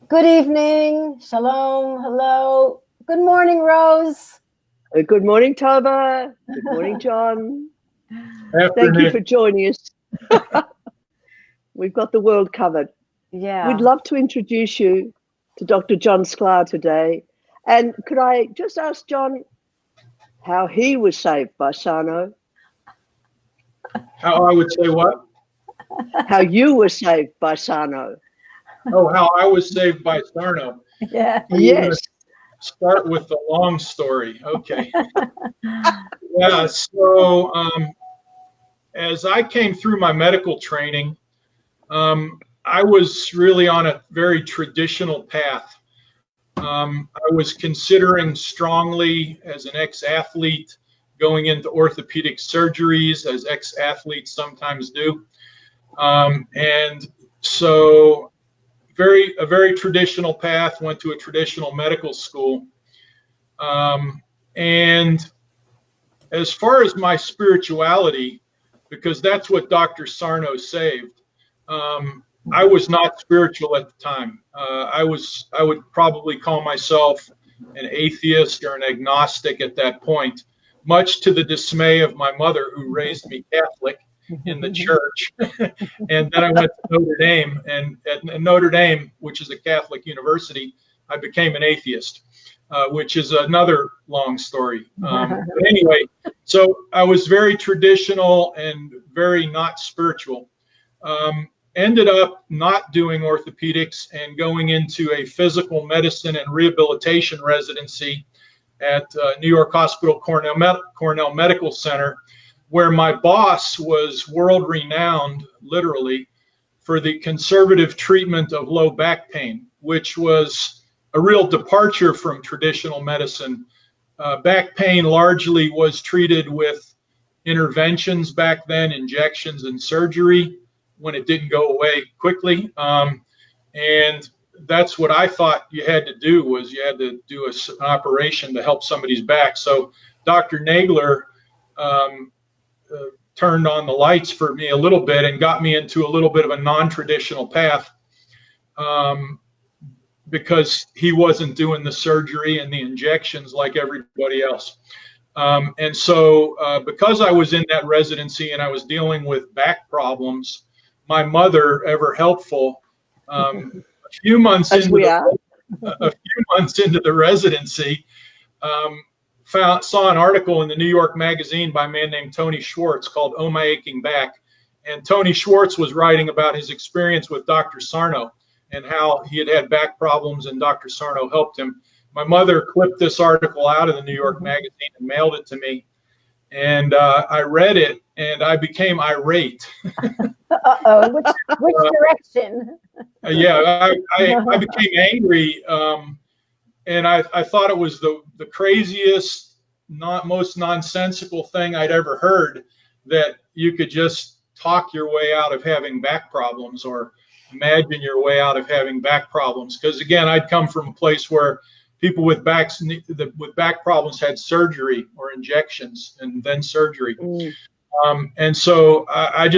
Good evening. Shalom. Hello. Good morning, Rose. Good morning, Tova. Good morning, John. Afternoon. Thank you for joining us. We've got the world covered. Yeah. We'd love to introduce you to Dr. John Sklar today. And could I just ask John how he was saved by Sarno? How I would say what? How you were saved by Sarno? Oh, how I was saved by Sarno. Yeah. Yes. Start with the long story. Okay. Yeah. So as I came through my medical training, I was really on a very traditional path. I was considering strongly as an ex-athlete going into orthopedic surgeries, as ex-athletes sometimes do. And so a very traditional path, went to a traditional medical school. And as far as my spirituality, because that's what Dr. Sarno saved, I was not spiritual at the time. I would probably call myself an atheist or an agnostic at that point, much to the dismay of my mother, who raised me Catholic in the church. And then I went to Notre Dame, and at Notre Dame, which is a Catholic university, I became an atheist, which is another long story. But anyway, so I was very traditional and very not spiritual. Ended up not doing orthopedics and going into a physical medicine and rehabilitation residency at New York Hospital Cornell Medical Center, where my boss was world renowned, literally, for the conservative treatment of low back pain, which was a real departure from traditional medicine. Back pain largely was treated with interventions back then, injections and surgery, when it didn't go away quickly. And that's what I thought you had to do, was you had to do an operation to help somebody's back. So Dr. Nagler turned on the lights for me a little bit and got me into a little bit of a non-traditional path, because he wasn't doing the surgery and the injections like everybody else. And so because I was in that residency and I was dealing with back problems, my mother, ever helpful, a few months into the residency, saw an article in the New York Magazine by a man named Tony Schwartz called "Oh My Aching Back." And Tony Schwartz was writing about his experience with Dr. Sarno and how he had had back problems, and Dr. Sarno helped him. My mother clipped this article out of the New York Magazine and mailed it to me. And I read it and I became irate. Uh-oh, which direction? Yeah, I became angry. And I thought it was the craziest, most nonsensical thing I'd ever heard, that you could just talk your way out of having back problems, or imagine your way out of having back problems. Because again, I'd come from a place where people with back problems had surgery or injections and then surgery. And so I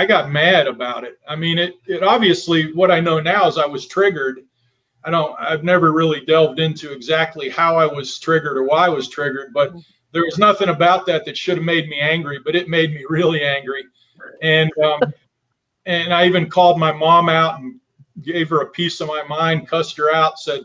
got mad about it. I mean, it obviously, what I know now is I was triggered. I've never really delved into exactly how I was triggered or why I was triggered, but there was nothing about that should have made me angry, but it made me really angry. And I even called my mom out and gave her a piece of my mind, cussed her out, said,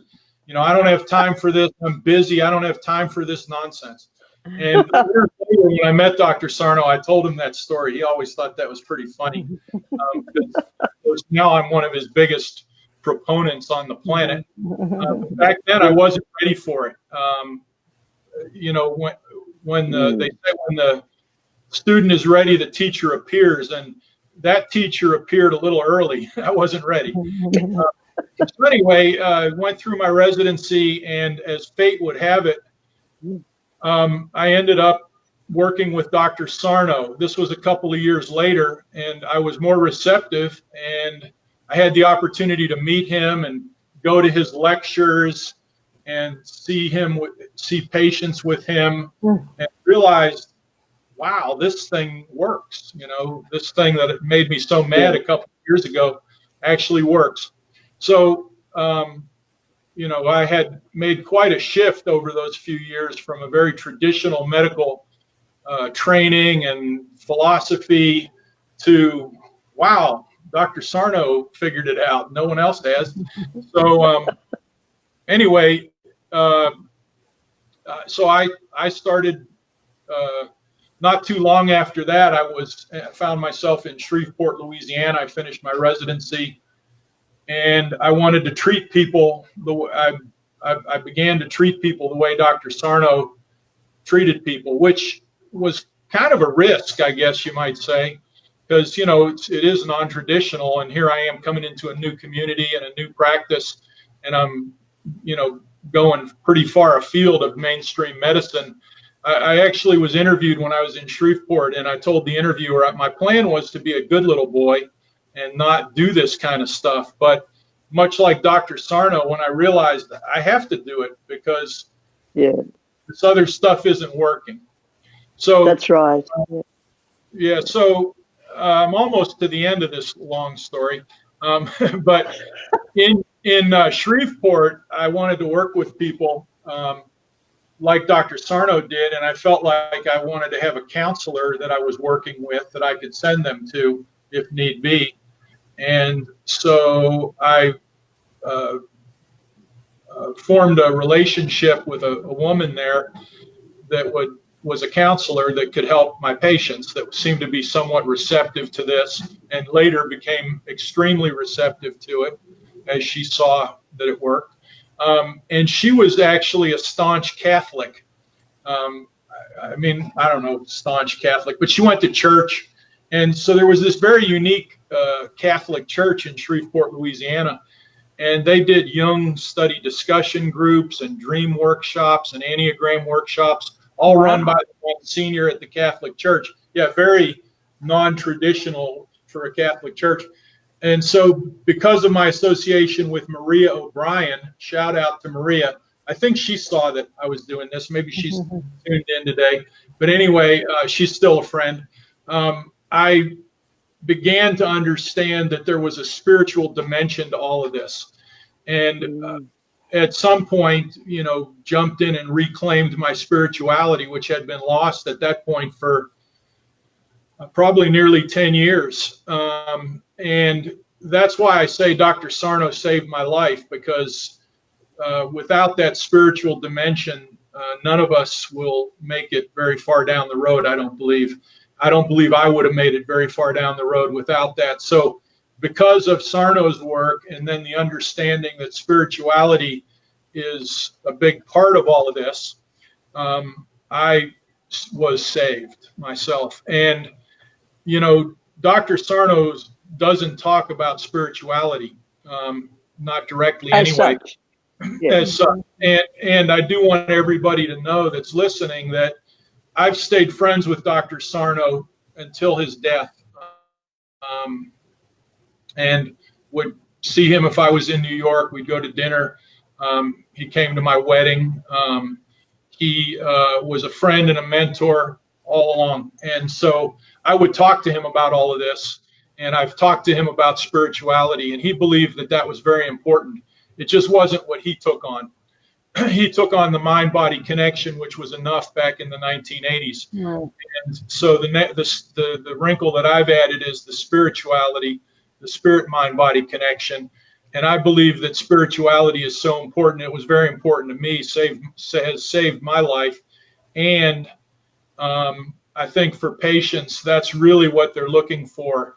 I don't have time for this. I'm busy. I don't have time for this nonsense. And when I met Dr. Sarno, I told him that story. He always thought that was pretty funny. Because now I'm one of his biggest proponents on the planet. Back then, I wasn't ready for it. When they say when the student is ready, the teacher appears, and that teacher appeared a little early. I wasn't ready. So anyway, went through my residency, and as fate would have it, I ended up working with Dr. Sarno. This was a couple of years later, and I was more receptive, and I had the opportunity to meet him and go to his lectures and see patients with him, and realized, wow, this thing works. This thing that made me so mad a couple of years ago actually works. So, I had made quite a shift over those few years from a very traditional medical training and philosophy to, wow, Dr. Sarno figured it out. No one else has. So anyway, so I started not too long after that. I found myself in Shreveport, Louisiana. I finished my residency, and I wanted to treat people the way I began to treat people the way Dr. Sarno treated people, which was kind of a risk, I guess you might say, because it is non-traditional, and here I am coming into a new community and a new practice, and I'm going pretty far afield of mainstream medicine. I actually was interviewed when I was in Shreveport, and I told the interviewer my plan was to be a good little boy and not do this kind of stuff. But much like Dr. Sarno, when I realized that I have to do it because this other stuff isn't working. So that's right. Yeah. So I'm almost to the end of this long story, but in Shreveport, I wanted to work with people like Dr. Sarno did, and I felt like I wanted to have a counselor that I was working with that I could send them to if need be. And so I formed a relationship with a woman there that was a counselor that could help my patients, that seemed to be somewhat receptive to this, and later became extremely receptive to it as she saw that it worked. And she was actually a staunch Catholic. I mean, I don't know, staunch Catholic, but she went to church. And so there was this very unique Catholic church in Shreveport, Louisiana. And they did young study discussion groups and dream workshops and Enneagram workshops, all run by the senior at the Catholic Church. Yeah, very non-traditional for a Catholic church. And so because of my association with Maria O'Brien, shout out to Maria, I think she saw that I was doing this. Maybe she's tuned in today. But anyway, she's still a friend. I began to understand that there was a spiritual dimension to all of this. And at some point, jumped in and reclaimed my spirituality, which had been lost at that point for probably nearly 10 years. And that's why I say Dr. Sarno saved my life, because without that spiritual dimension, none of us will make it very far down the road, I don't believe. I don't believe I would have made it very far down the road without that. So because of Sarno's work, and then the understanding that spirituality is a big part of all of this, I was saved myself. And, Dr. Sarno doesn't talk about spirituality, not directly anyway. As such. And I do want everybody to know that's listening that I've stayed friends with Dr. Sarno until his death, and would see him if I was in New York. We'd go to dinner. He came to my wedding. He was a friend and a mentor all along. And so I would talk to him about all of this. And I've talked to him about spirituality, and he believed that that was very important. It just wasn't what he took on. He took on the mind-body connection, which was enough back in the 1980s. And so the wrinkle that I've added is the spirituality, the spirit-mind-body connection. And I believe that spirituality is so important. It was very important to me, has saved my life. And I think for patients, that's really what they're looking for.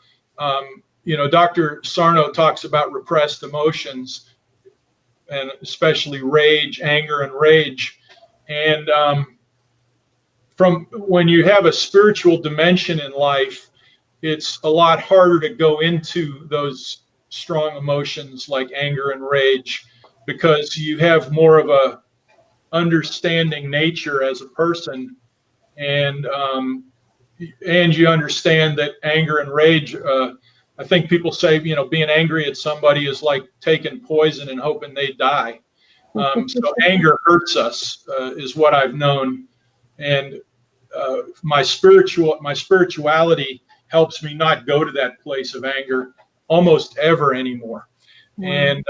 Dr. Sarno talks about repressed emotions, and especially rage, anger, and rage. And from when you have a spiritual dimension in life, it's a lot harder to go into those strong emotions like anger and rage, because you have more of a understanding nature as a person, and you understand that anger and rage, I think people say, being angry at somebody is like taking poison and hoping they die. So anger hurts us, is what I've known. And my spirituality helps me not go to that place of anger almost ever anymore. and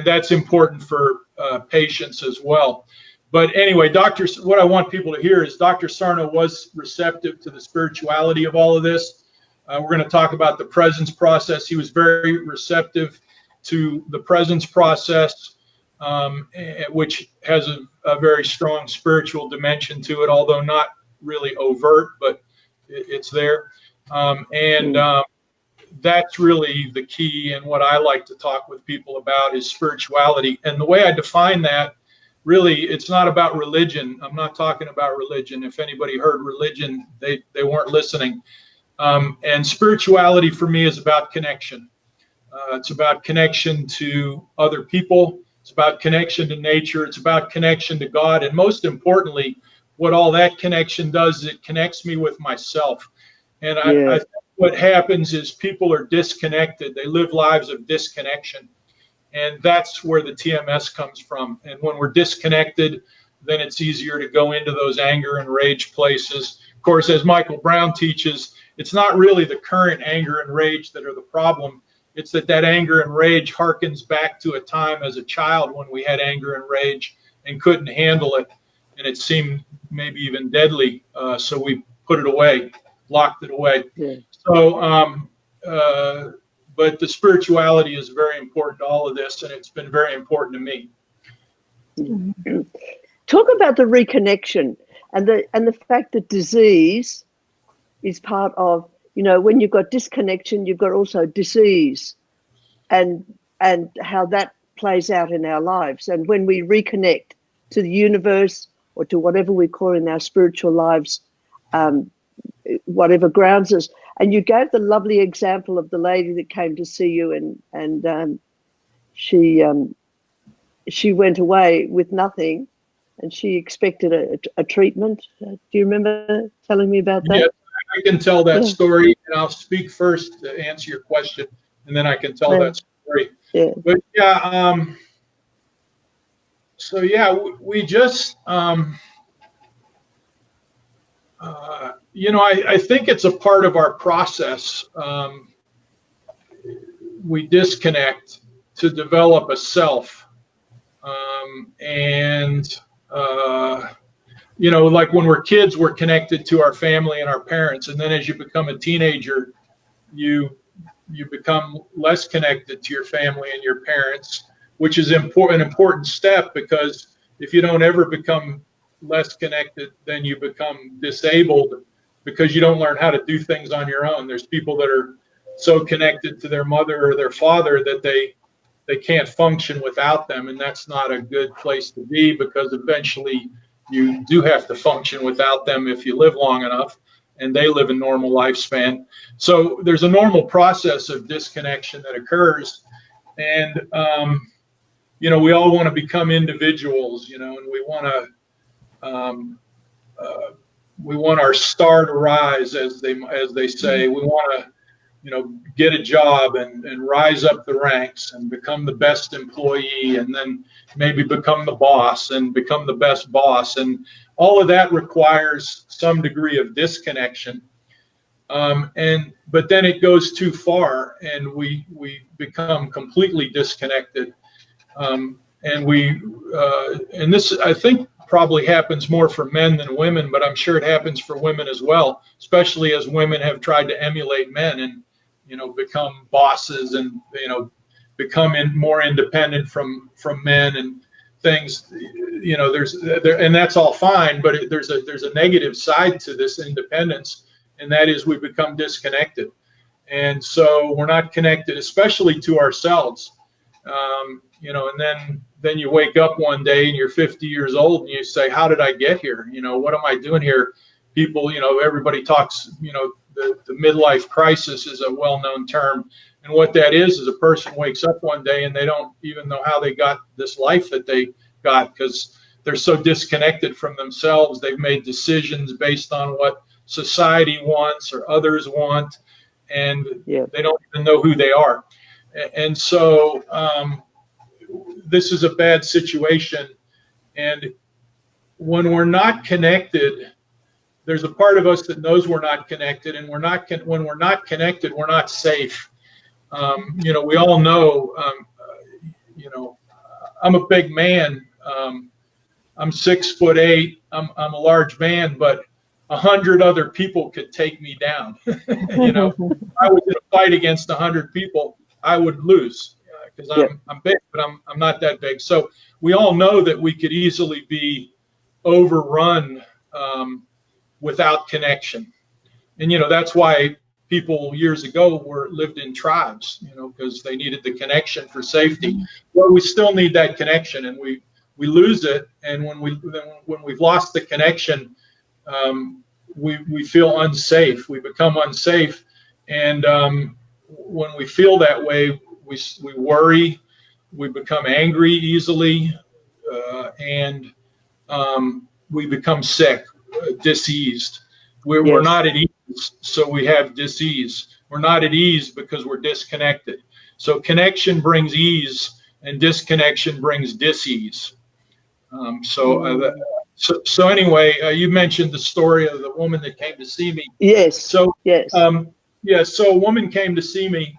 that's important for patients as well. But anyway, what I want people to hear is Dr. Sarno was receptive to the spirituality of all of this. We're going to talk about the presence process. He was very receptive to the presence process, which has a very strong spiritual dimension to it, although not really overt, but it's there. That's really the key, and what I like to talk with people about is spirituality. And the way I define that, really, it's not about religion. I'm not talking about religion. If anybody heard religion, they weren't listening. And spirituality for me is about connection. It's about connection to other people. It's about connection to nature. It's about connection to God. And most importantly, what all that connection does is it connects me with myself. And I think what happens is people are disconnected. They live lives of disconnection. And that's where the TMS comes from. And when we're disconnected, then it's easier to go into those anger and rage places. Of course, as Michael Brown teaches, it's not really the current anger and rage that are the problem. It's that anger and rage harkens back to a time as a child when we had anger and rage and couldn't handle it. And it seemed maybe even deadly. So we put it away, locked it away. Yeah. So, but the spirituality is very important to all of this, and it's been very important to me. Talk about the reconnection and the fact that disease is part of, when you've got disconnection, you've got also disease, and how that plays out in our lives. And when we reconnect to the universe or to whatever we call in our spiritual lives, whatever grounds us. And you gave the lovely example of the lady that came to see you, and she went away with nothing, and she expected a treatment. Do you remember telling me about that? Yes, I can tell that story, and I'll speak first to answer your question, and then I can tell that story. Yeah. But we just. I think it's a part of our process. We disconnect to develop a self. Like when we're kids, we're connected to our family and our parents. And then as you become a teenager, you become less connected to your family and your parents, which is an important step, because if you don't ever become less connected, then you become disabled because you don't learn how to do things on your own. There's people that are so connected to their mother or their father that they can't function without them, and that's not a good place to be, because eventually you do have to function without them if you live long enough, and they live a normal lifespan. So there's a normal process of disconnection that occurs, and we all want to become individuals, and we want our star to rise, as they say. We want to, get a job and rise up the ranks and become the best employee, and then maybe become the boss and become the best boss. And all of that requires some degree of disconnection. But then it goes too far, and we become completely disconnected. And this, I think, probably happens more for men than women, but I'm sure it happens for women as well, especially as women have tried to emulate men and, become bosses and, become more independent from men and things. And that's all fine, but there's a negative side to this independence, and that is we become disconnected. And so we're not connected, especially to ourselves. And then you wake up one day and you're 50 years old and you say, how did I get here? What am I doing here? People, everybody talks, the midlife crisis is a well-known term. And what that is a person wakes up one day and they don't even know how they got this life that they got, because they're so disconnected from themselves. They've made decisions based on what society wants or others want, and they don't even know who they are. And so this is a bad situation. And when we're not connected, there's a part of us that knows we're not connected, and when we're not connected, we're not safe. We all know, I'm a big man. I'm 6'8". I'm a large man, but 100 other people could take me down. If I was in a fight against 100 people, I would lose because I'm big, but I'm not that big. So we all know that we could easily be overrun without connection, and that's why people years ago lived in tribes, because they needed the connection for safety. Well, we still need that connection, and we lose it, and when we've lost the connection, we feel unsafe. We become unsafe, and when we feel that way, we worry, we become angry easily, and we become sick, diseased. We're not at ease, so we have disease. We're not at ease because we're disconnected. So connection brings ease, and disconnection brings dis-ease. So anyway, you mentioned the story of the woman that came to see me. Yes. So yes. So a woman came to see me,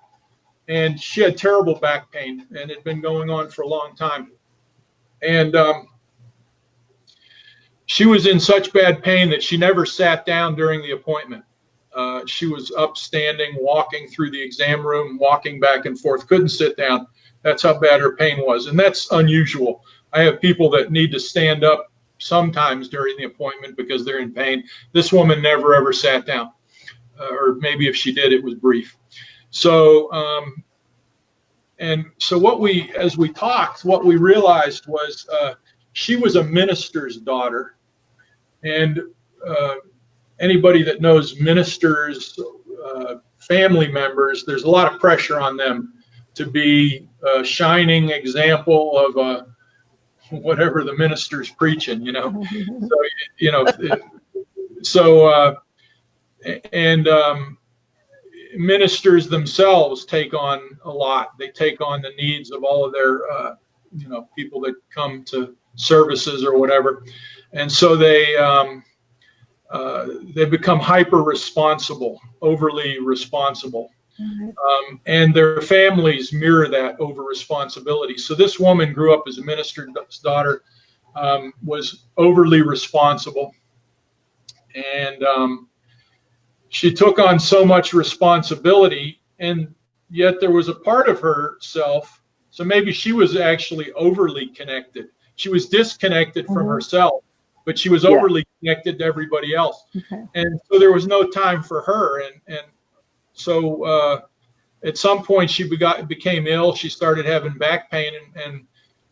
and she had terrible back pain, and it had been going on for a long time. And she was in such bad pain that she never sat down during the appointment. She was upstanding, walking through the exam room, walking back and forth, couldn't sit down. That's how bad her pain was. And that's unusual. I have people that need to stand up sometimes during the appointment because they're in pain. This woman never, ever sat down. Or maybe if she did, it was brief. So, as we talked, what we realized was she was a minister's daughter. And anybody that knows ministers, family members, there's a lot of pressure on them to be a shining example of whatever the minister's preaching, ministers themselves take on a lot. They take on the needs of all of their, people that come to services or whatever. And so they become hyper responsible, overly responsible. And their families mirror that over responsibility. So this woman grew up as a minister's daughter, was overly responsible, and she took on so much responsibility, and yet there was a part of herself. So maybe she was actually overly connected. She was disconnected from herself, but she was overly connected to everybody else. And so there was no time for her. And so at some point she became ill. She started having back pain. And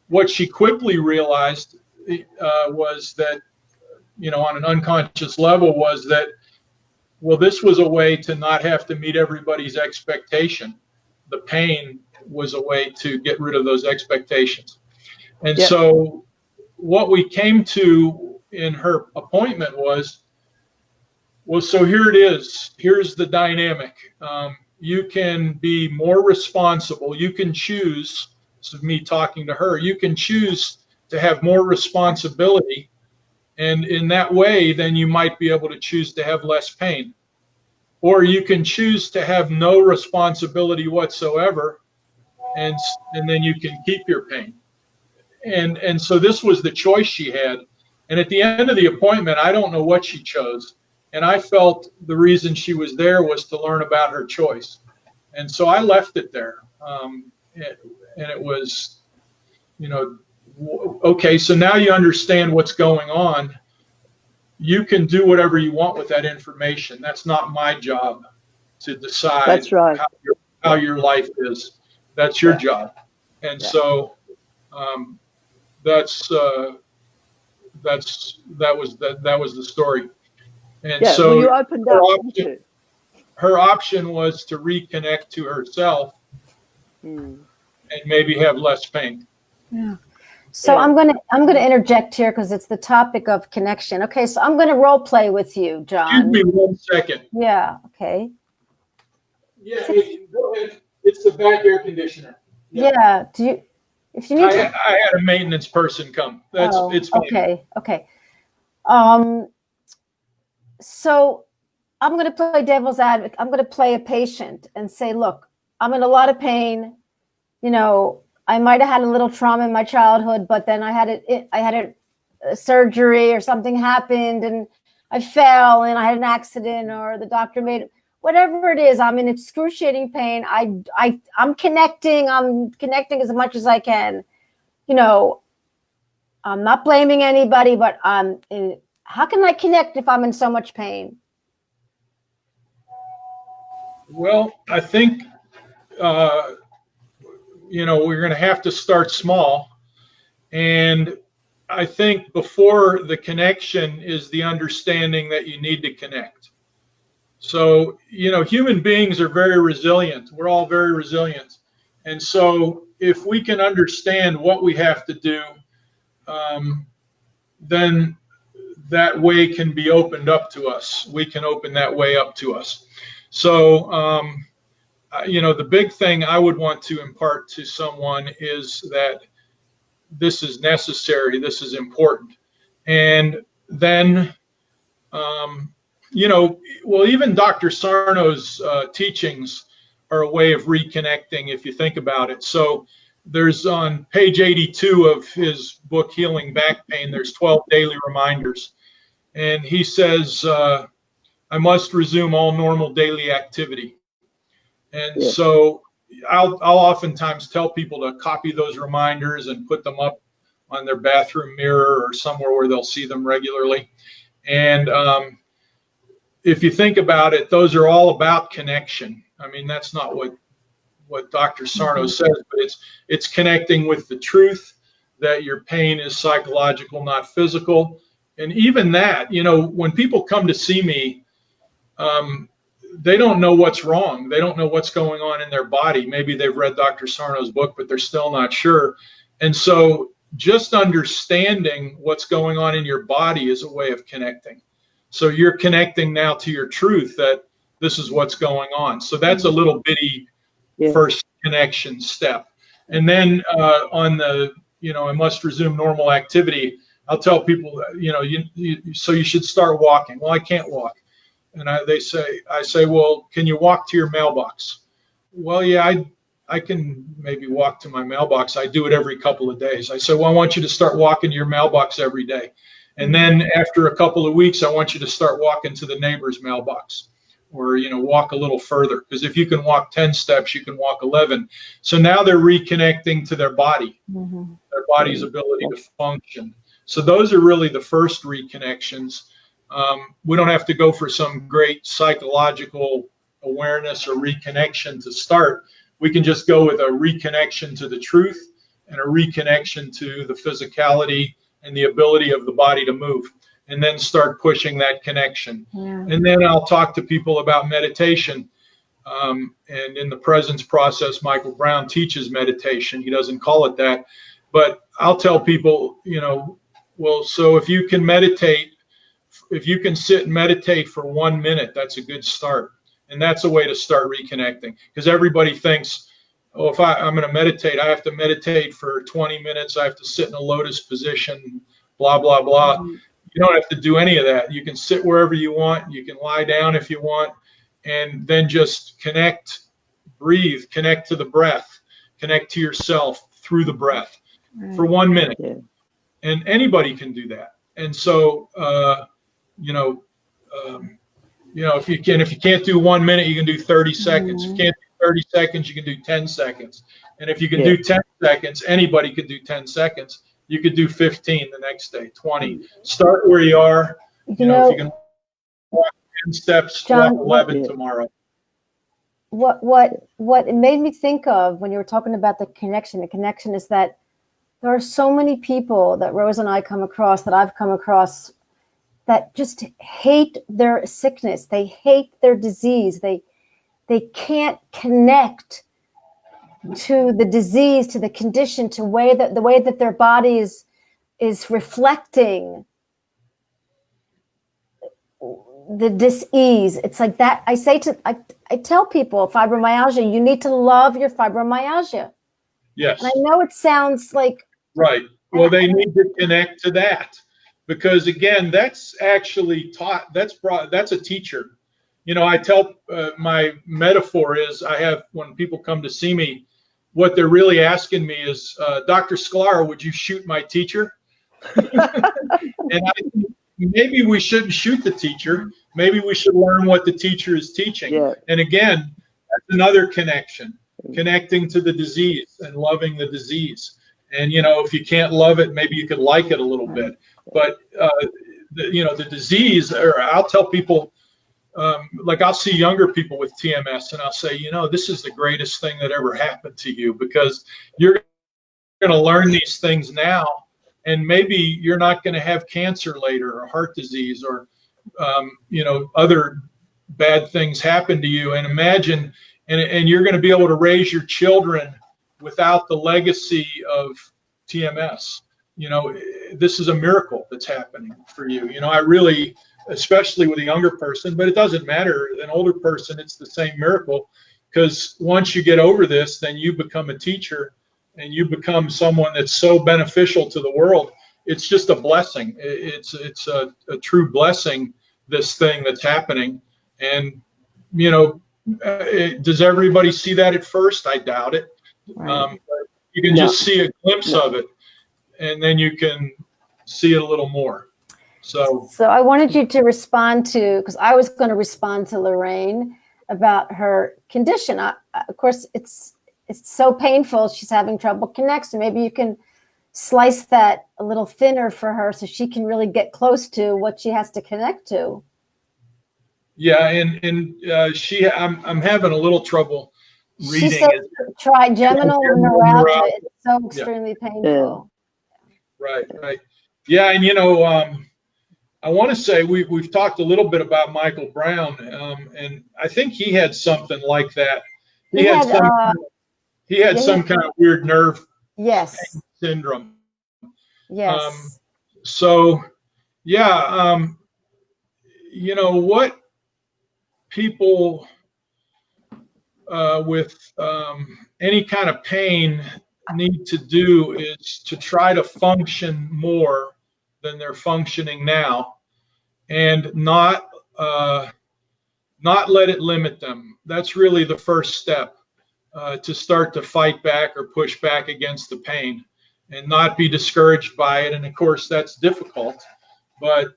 what she quickly realized was that, on an unconscious level, was that, well, this was a way to not have to meet everybody's expectation. The pain was a way to get rid of those expectations. And so what we came to in her appointment was, well, so here it is. Here's the dynamic. You can be more responsible. You can choose, this is me talking to her, you can choose to have more responsibility. And in that way, then you might be able to choose to have less pain. Or you can choose to have no responsibility whatsoever, and then you can keep your pain. And so this was the choice she had. And at the end of the appointment, I don't know what she chose. And I felt the reason she was there was to learn about her choice. And so I left it there. And it was, okay, so now you understand what's going on. You can do whatever you want with that information. That's not my job to decide. That's right. how your life is. That's your job. And so that was the story. And so you opened up. Her option was to reconnect to herself and maybe have less pain. Yeah. So I'm gonna interject here because it's the topic of connection. Okay, so I'm gonna role play with you, John. Excuse me 1 second. Yeah. Okay. Yeah. Hey, go ahead. It's the back air conditioner. Yeah. Do you? If you need I had a maintenance person come. It's fine. Okay. So I'm going to play devil's advocate. I'm going to play a patient and say, look, I'm in a lot of pain. You know, I might have had a little trauma in my childhood, but then I had a surgery or something happened and I fell and I had an accident or the doctor made whatever it is. I'm in excruciating pain. I'm connecting as much as I can. You know, I'm not blaming anybody, but how can I connect if I'm in so much pain? Well, I think, you know, we're going to have to start small. And I think before the connection is the understanding that you need to connect. So, you know, human beings are very resilient. We're all very resilient. And so if we can understand what we have to do, then that way can be opened up to us. We can open that way up to us. So, you know, the big thing I would want to impart to someone is that this is necessary, this is important. And then, you know, well, even Dr. Sarno's teachings are a way of reconnecting if you think about it. So there's on page 82 of his book, Healing Back Pain, there's 12 daily reminders. And he says, I must resume all normal daily activity. And so I'll oftentimes tell people to copy those reminders and put them up on their bathroom mirror or somewhere where they'll see them regularly. And if you think about it, those are all about connection. I mean, that's not what Dr. Sarno says, but it's connecting with the truth that your pain is psychological, not physical. And even that, you know, when people come to see me, they don't know what's wrong. They don't know what's going on in their body. Maybe they've read Dr. Sarno's book, but they're still not sure. And so just understanding what's going on in your body is a way of connecting. So you're connecting now to your truth that this is what's going on. So that's a little bitty first connection step. And then on the, you know, I must resume normal activity, I'll tell people, you know, so you should start walking. Well, I can't walk. And I say, well, can you walk to your mailbox? Well, yeah, I can maybe walk to my mailbox. I do it every couple of days. I say, well, I want you to start walking to your mailbox every day. And then after a couple of weeks, I want you to start walking to the neighbor's mailbox, or, you know, walk a little further. Because if you can walk 10 steps, you can walk 11. So now they're reconnecting to their body, their body's ability to function. So those are really the first reconnections. We don't have to go for some great psychological awareness or reconnection to start. We can just go with a reconnection to the truth and a reconnection to the physicality and the ability of the body to move, and then start pushing that connection. And then I'll talk to people about meditation. And in the presence process, Michael Brown teaches meditation. He doesn't call it that, but I'll tell people, you know, well, so if you can meditate, if you can sit and meditate for 1 minute, that's a good start. And that's a way to start reconnecting, because everybody thinks, oh, if I'm going to meditate, I have to meditate for 20 minutes. I have to sit in a lotus position, blah, blah, blah. You don't have to do any of that. You can sit wherever you want. You can lie down if you want, and then just connect, breathe, connect to the breath, connect to yourself through the breath for 1 minute. And anybody can do that. And so, if you can't do 1 minute, you can do 30 seconds. If you can't do 30 seconds, you can do 10 seconds. And if you can do 10 seconds, anybody could do 10 seconds. You could do 15 the next day, 20. Start where you are. You know, if you can walk 10 steps, John, walk 11 tomorrow. What it made me think of when you were talking about the connection is that there are so many people that Rose and I come across, that I've come across, that just hate their sickness. They hate their disease. They can't connect to the disease, to the condition, to the way that their body is reflecting the dis-ease. It's like that. I tell people, fibromyalgia, you need to love your fibromyalgia. Yes. And I know it sounds like, right. Well, they need to connect to that, because again, that's actually taught. That's a teacher. I tell my metaphor is I have, when people come to see me, what they're really asking me is, Dr. Sklar, would you shoot my teacher? And I think maybe we shouldn't shoot the teacher. Maybe we should learn what the teacher is teaching. Yeah. And again, that's another connection, connecting to the disease and loving the disease. And, if you can't love it, maybe you could like it a little bit. But, the disease, or I'll tell people, like I'll see younger people with TMS and I'll say, this is the greatest thing that ever happened to you, because you're going to learn these things now, and maybe you're not going to have cancer later, or heart disease, or, other bad things happen to you. And imagine, and you're going to be able to raise your children without the legacy of TMS. This is a miracle that's happening for you. I really, especially with a younger person, but it doesn't matter. An older person, it's the same miracle, because once you get over this, then you become a teacher and you become someone that's so beneficial to the world. It's just a blessing. It's a true blessing, this thing that's happening. And, does everybody see that at first? I doubt it. Right. You can just see a glimpse of it, and then you can see it a little more. So I wanted you to respond to, because I was going to respond to Lorraine about her condition. Of course, it's so painful. She's having trouble connecting. Maybe you can slice that a little thinner for her so she can really get close to what she has to connect to. Yeah, and I'm having a little trouble reading. She said trigeminal neuralgia. It's so extremely painful. Right. Yeah, and I want to say we've talked a little bit about Michael Brown, and I think he had something like that. He had some kind of weird nerve syndrome. Yes. What people with any kind of pain need to do is to try to function more than they're functioning now, and not let it limit them. That's really the first step, to start to fight back or push back against the pain, and not be discouraged by it. And of course, that's difficult, but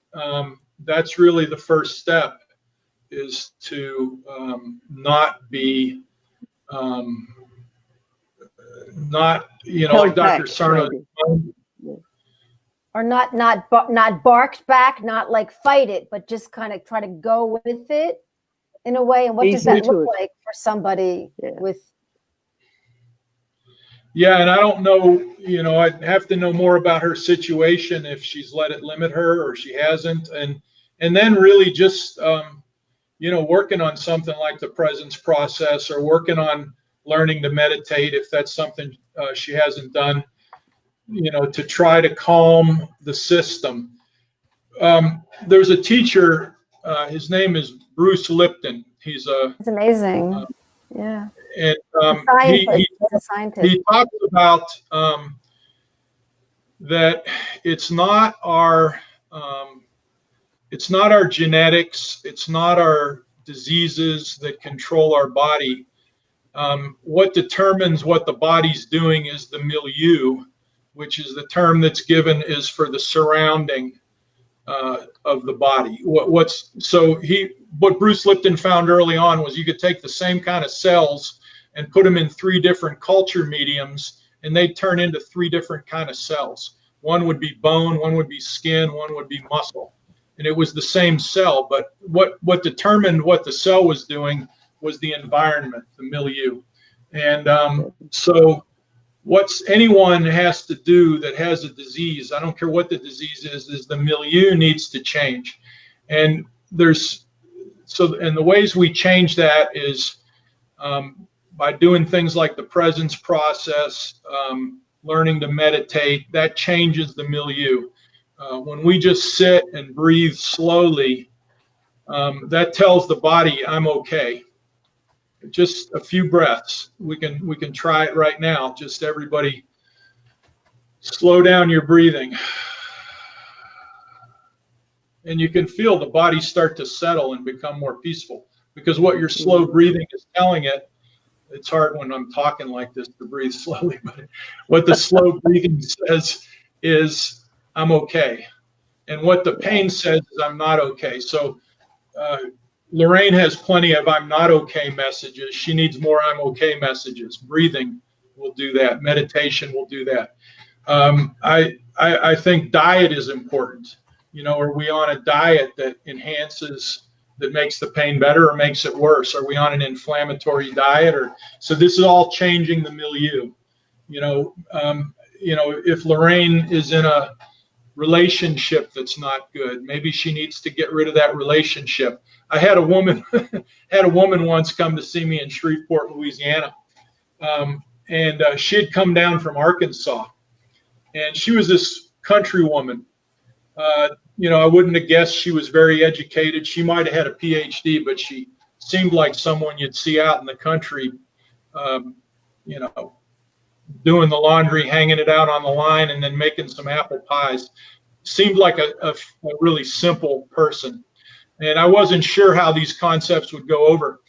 that's really the first step, is to not be like Dr. Sarno. Or not barked back, not like fight it, but just kind of try to go with it in a way. And what does that look like for somebody with? Yeah, and I don't know, I'd have to know more about her situation, if she's let it limit her or she hasn't. And then really just, working on something like the presence process, or working on learning to meditate, if that's something she hasn't done, to try to calm the system. There's a teacher, his name is Bruce Lipton. It's amazing. Yeah. And he's a scientist. He talks about that it's not our genetics, it's not our diseases that control our body. What determines what the body's doing is the milieu, which is the term that's given is for the surrounding of the body. What Bruce Lipton found early on was you could take the same kind of cells and put them in 3 different culture mediums, and they'd turn into 3 different kind of cells. One would be bone, one would be skin, one would be muscle. And it was the same cell, but what determined what the cell was doing was the environment, the milieu. And so what anyone has to do that has a disease, I don't care what the disease is the milieu needs to change. And the ways we change that is by doing things like the presence process, learning to meditate. That changes the milieu. When we just sit and breathe slowly, that tells the body, I'm okay. Just a few breaths. We can try it right now. Just everybody slow down your breathing. And you can feel the body start to settle and become more peaceful. because what your slow breathing is telling it, it's hard when I'm talking like this to breathe slowly, but what the slow breathing says is I'm okay. And what the pain says is I'm not okay. So Lorraine has plenty of I'm not okay messages. She needs more I'm okay messages. Breathing will do that. Meditation will do that. I think diet is important. Are we on a diet that makes the pain better or makes it worse? Are we on an inflammatory diet? So this is all changing the milieu. If Lorraine is in a relationship that's not good, maybe she needs to get rid of that relationship. I had a woman once come to see me in Shreveport, Louisiana, and she had come down from Arkansas, and she was this country woman. I wouldn't have guessed she was very educated. She might have had a PhD, but she seemed like someone you'd see out in the country, doing the laundry, hanging it out on the line, and then making some apple pies. Seemed like a really simple person. And I wasn't sure how these concepts would go over.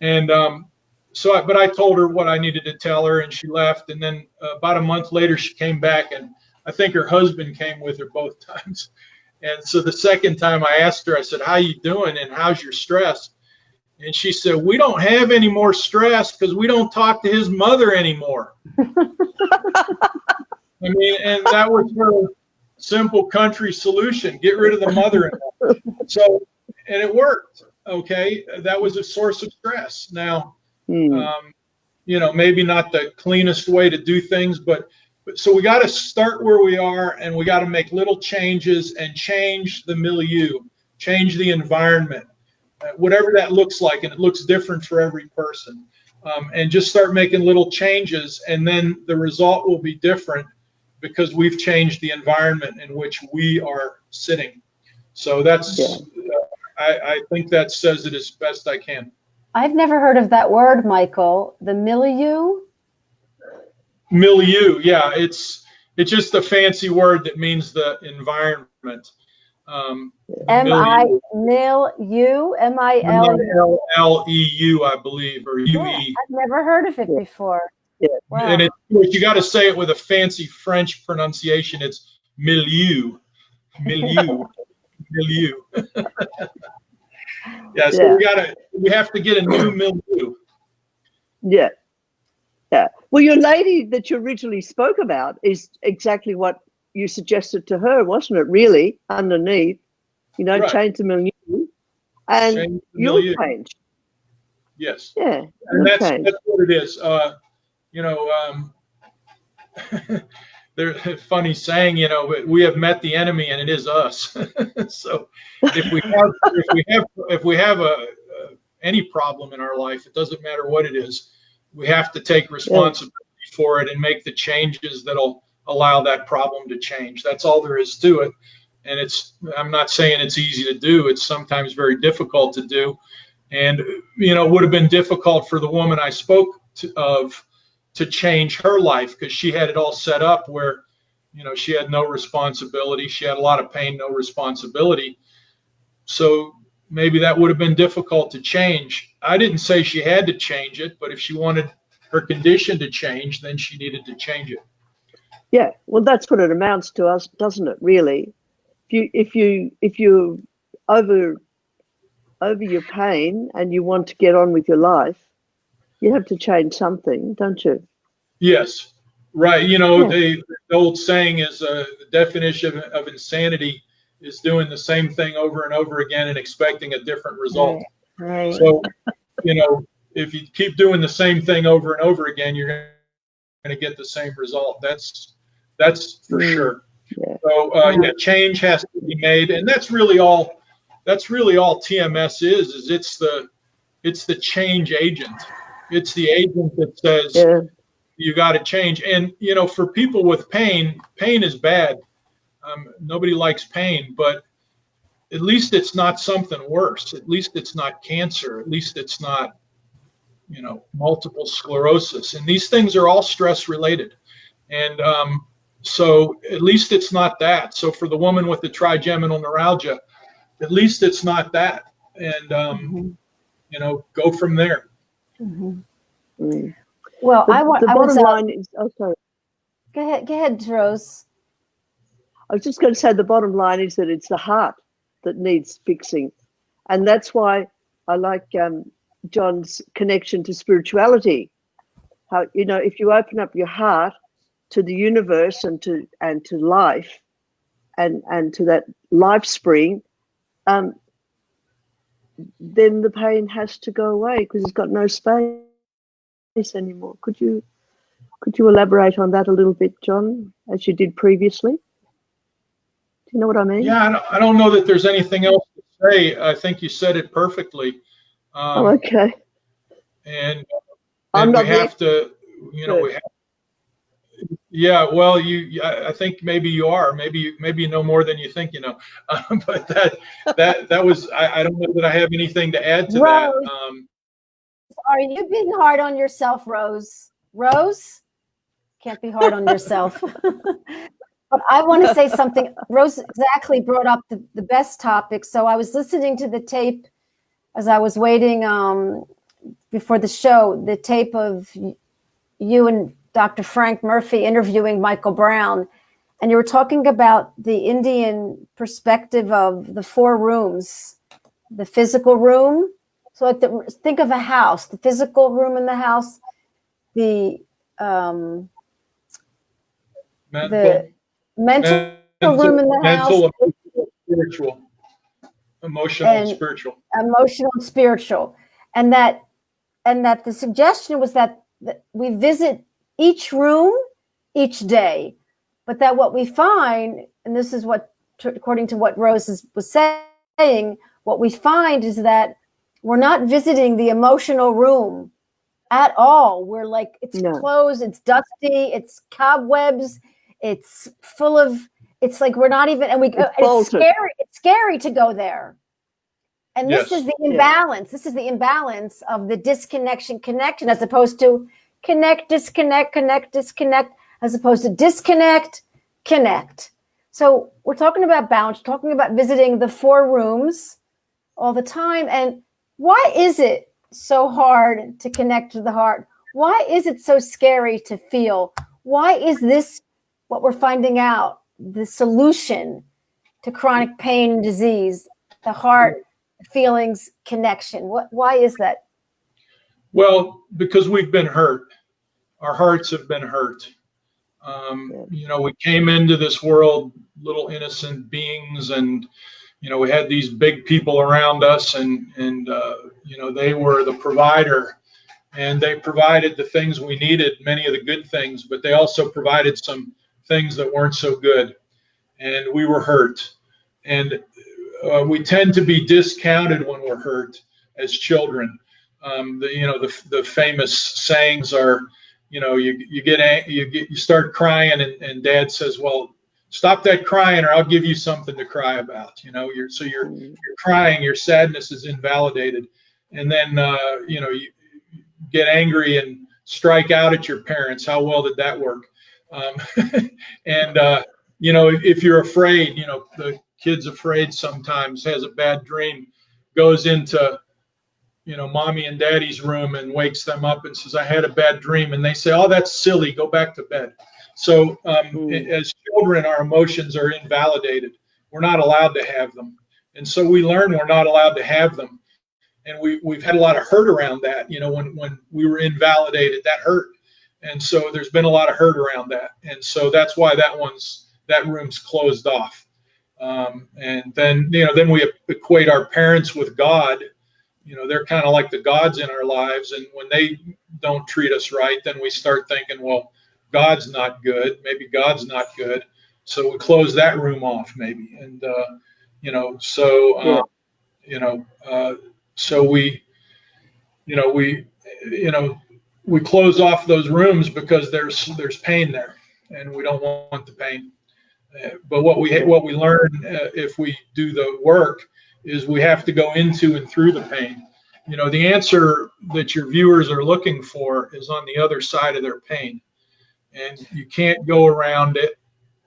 And but I told her what I needed to tell her, and she left. And then about a month later, she came back, and I think her husband came with her both times. And so the second time I asked her, I said, "How you doing, and how's your stress?" And she said, "We don't have any more stress because we don't talk to his mother anymore." I mean, and that was her simple country solution: get rid of the mother-in-law. So, and it worked. Okay, that was a source of stress. Now, maybe not the cleanest way to do things, but so we got to start where we are, and we got to make little changes and change the milieu, change the environment, whatever that looks like, and it looks different for every person. And just start making little changes, and then the result will be different because we've changed the environment in which we are sitting. So that's, I think that says it as best I can. I've never heard of that word, Michael. The milieu? Milieu, yeah, it's just a fancy word that means the environment. Milieu, M-I-L-L-E-U, I believe, or U-E. Yeah, I've never heard of it before. Yeah. Wow. And you got to say it with a fancy French pronunciation. It's milieu, milieu, milieu. Yeah, so we have to get a new milieu. Yeah. Yeah. Well, your lady that you originally spoke about is exactly what you suggested to her, wasn't it? Really, underneath, Right. Change the milieu, and you'll change. Yes. Yeah. And that's what it is. There's a funny saying, we have met the enemy, and it is us. So if we have any problem in our life, it doesn't matter what it is, we have to take responsibility for it and make the changes that'll allow that problem to change. That's all there is to it. And I'm not saying it's easy to do. It's sometimes very difficult to do. And, it would have been difficult for the woman I spoke to change her life, because she had it all set up where, she had no responsibility. She had a lot of pain, no responsibility. So maybe that would have been difficult to change. I didn't say she had to change it, but if she wanted her condition to change, then she needed to change it. Yeah, well, that's what it amounts to, us, doesn't it? Really, if you over your pain and you want to get on with your life, you have to change something, don't you? Yes, right. The old saying is the definition of insanity is doing the same thing over and over again and expecting a different result. Right. So, if you keep doing the same thing over and over again, you're going to get the same result. That's for sure. Yeah. So change has to be made, and that's really all TMS is it's the change agent. It's the agent that says you got to change. And for people with pain is bad. Nobody likes pain, but at least it's not something worse. At least it's not cancer. At least it's not multiple sclerosis. And these things are all stress related. And so at least it's not that. So for the woman with the trigeminal neuralgia, at least it's not that. And go from there. Mm-hmm. Mm. Well, The bottom line is, oh, sorry. Go ahead, Rose. I was just going to say the bottom line is that it's the heart that needs fixing. And that's why I like John's connection to spirituality. How, if you open up your heart to the universe and to life and to that life spring, then the pain has to go away because it's got no space anymore. Could you elaborate on that a little bit, John, as you did previously? Do you know what I mean? Yeah, I don't know that there's anything else to say. I think you said it perfectly. Okay. And I'm not we have to, we have. Yeah, well, I think maybe you are. Maybe you know more than you think you know. But that was. I don't know that I have anything to add to Rose, that. Are you being hard on yourself, Rose? Rose, can't be hard on yourself. But I want to say something. Rose exactly brought up the best topic. So I was listening to the tape as I was waiting before the show, the tape of you and Dr. Frank Murphy interviewing Michael Brown. And you were talking about the Indian perspective of the 4 rooms, the physical room. So like think of a house, the physical room in the house, the mental room in the house, spiritual, emotional and spiritual, and that the suggestion was that we visit each room each day, but that what we find, and this is what, according to what Rose was saying, what we find is that we're not visiting the emotional room at all. We're like, it's closed, it's dusty, it's cobwebs, it's full of, it's like we're not even, and it's scary. It's scary to go there. And this is the imbalance. This is the imbalance of the disconnection connection, as opposed to connect, disconnect, as opposed to disconnect, connect. So we're talking about balance, talking about visiting the 4 rooms all the time. And why is it so hard to connect to the heart? Why is it so scary to feel? Why is this what we're finding out, the solution to chronic pain and disease, the heart, feelings, connection? Why is that? Well, because we've been hurt. Our hearts have been hurt. We came into this world little innocent beings, and we had these big people around us, and they were the provider, and they provided the things we needed, many of the good things, but they also provided some things that weren't so good, and we were hurt. And we tend to be discounted when we're hurt as children. The famous sayings are, you start crying, and Dad says, "Well, stop that crying, or I'll give you something to cry about." You're crying, your sadness is invalidated, and then you get angry and strike out at your parents. How well did that work? And if you're afraid, the kid's afraid sometimes, has a bad dream, goes into mommy and daddy's room and wakes them up and says, "I had a bad dream." And they say, "Oh, that's silly. Go back to bed." So as children, our emotions are invalidated. We're not allowed to have them. And so we learn we're not allowed to have them. And we've had a lot of hurt around that. When we were invalidated, that hurt. And so there's been a lot of hurt around that. And so that's why that room's closed off. And then we equate our parents with God. They're kind of like the gods in our lives. And when they don't treat us right, then we start thinking, well, God's not good. Maybe God's not good. So we close that room off maybe. And, so we close off those rooms because there's pain there, and we don't want the pain. But what we learn if we do the work is we have to go into and through the pain. The answer that your viewers are looking for is on the other side of their pain, and you can't go around it,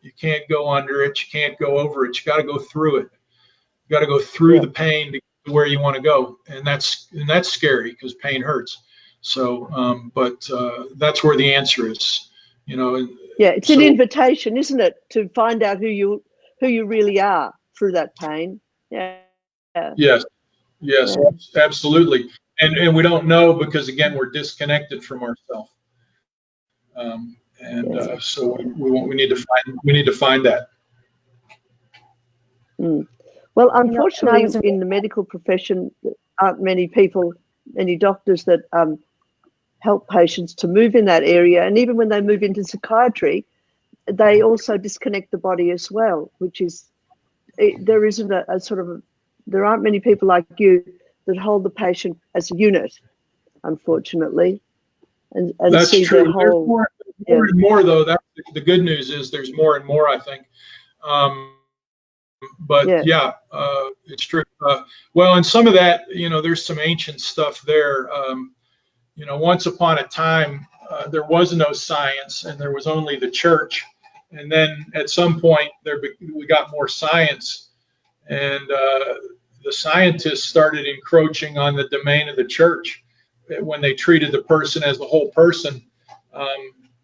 you can't go under it, you can't go over it. You got to go through it. You got to go through the pain to get to where you want to go, and that's scary because pain hurts. So, but that's where the answer is. Yeah, it's an invitation, isn't it, to find out who you really are through that pain. Yeah. Yes, yeah. Absolutely. And we don't know because, again, we're disconnected from ourselves. So we need to find that. Well, unfortunately, in the medical profession, there aren't many doctors that help patients to move in that area. And even when they move into psychiatry, they also disconnect the body as well, which is, there isn't there aren't many people like you that hold the patient as a unit, unfortunately. And that's see true. The whole, more and more, though. That's the good news is there's more and more, I think. It's true. Well, and some of that, there's some ancient stuff there. Once upon a time, there was no science and there was only the church. And then at some point we got more science, and the scientists started encroaching on the domain of the church. When they treated the person as the whole person,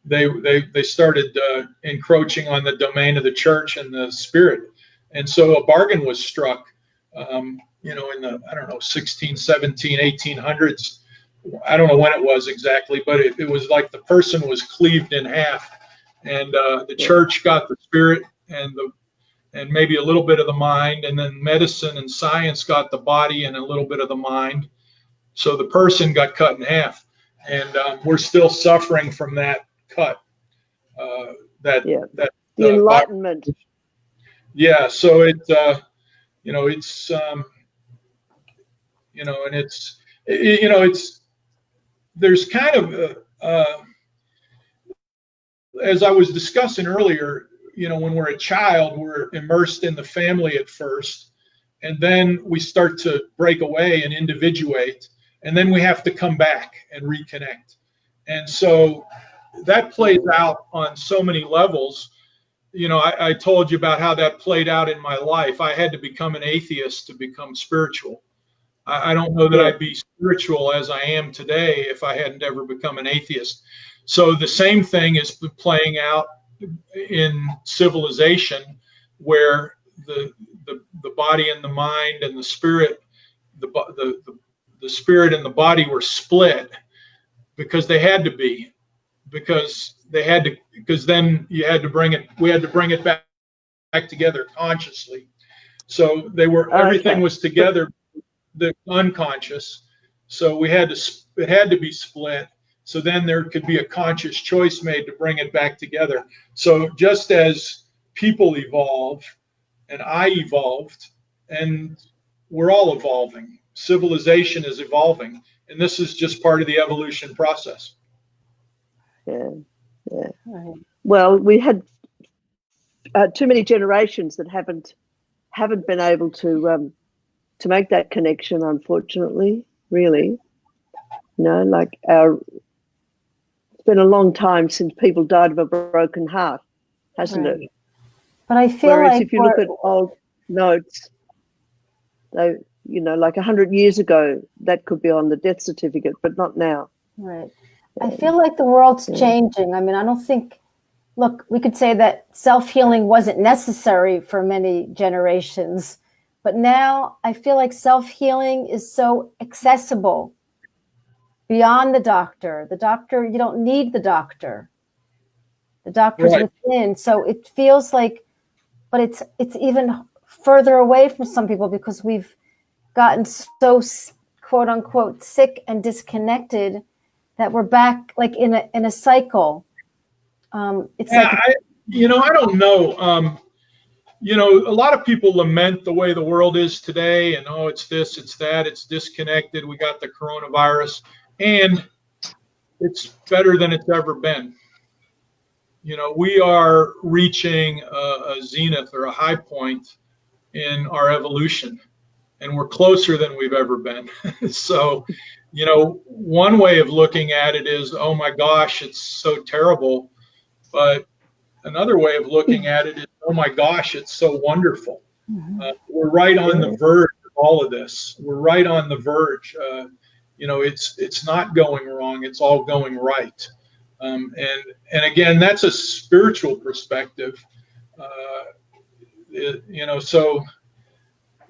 they started encroaching on the domain of the church and the spirit. And so a bargain was struck, in the, 16, 17, 1800s. I don't know when it was exactly, but it was like the person was cleaved in half, and the church got the spirit and maybe a little bit of the mind, and then medicine and science got the body and a little bit of the mind. So the person got cut in half, and we're still suffering from that cut. The Enlightenment. Yeah, so it's there's kind of as I was discussing earlier, when we're a child, we're immersed in the family at first, and then we start to break away and individuate, and then we have to come back and reconnect. And so that plays out on so many levels. I told you about how that played out in my life. I had to become an atheist to become spiritual. I don't know that I'd be spiritual as I am today if I hadn't ever become an atheist. So the same thing is playing out in civilization, where the body and the mind and the spirit, the spirit and the body were split because they had to be, because then we had to bring it back together consciously. So everything was together, the unconscious. So it had to be split. So then there could be a conscious choice made to bring it back together. So just as people evolve, and I evolved, and we're all evolving, civilization is evolving, and this is just part of the evolution process. Yeah. Well, we had too many generations that haven't been able to make that connection, unfortunately. Really, it's been a long time since people died of a broken heart, hasn't it? But I feel Whereas like if you look at old notes, they, like 100 years ago, that could be on the death certificate, but not now. Right. I feel like the world's changing. I mean, I don't think, look, we could say that self-healing wasn't necessary for many generations, but now I feel like self-healing is so accessible beyond the doctor. The doctor, you don't need the doctor. The doctor's within. So it feels like, but it's even further away from some people because we've gotten so quote unquote sick and disconnected that we're back like in a cycle. It's I don't know. A lot of people lament the way the world is today, and it's this, it's that, it's disconnected. We got the coronavirus, and it's better than it's ever been. We are reaching a zenith or a high point in our evolution, and we're closer than we've ever been. So, one way of looking at it is, oh my gosh, it's so terrible. But another way of looking at it is, oh my gosh, it's so wonderful. We're right on the verge of all of this. We're right on the verge. It's not going wrong. It's all going right. And again, that's a spiritual perspective. So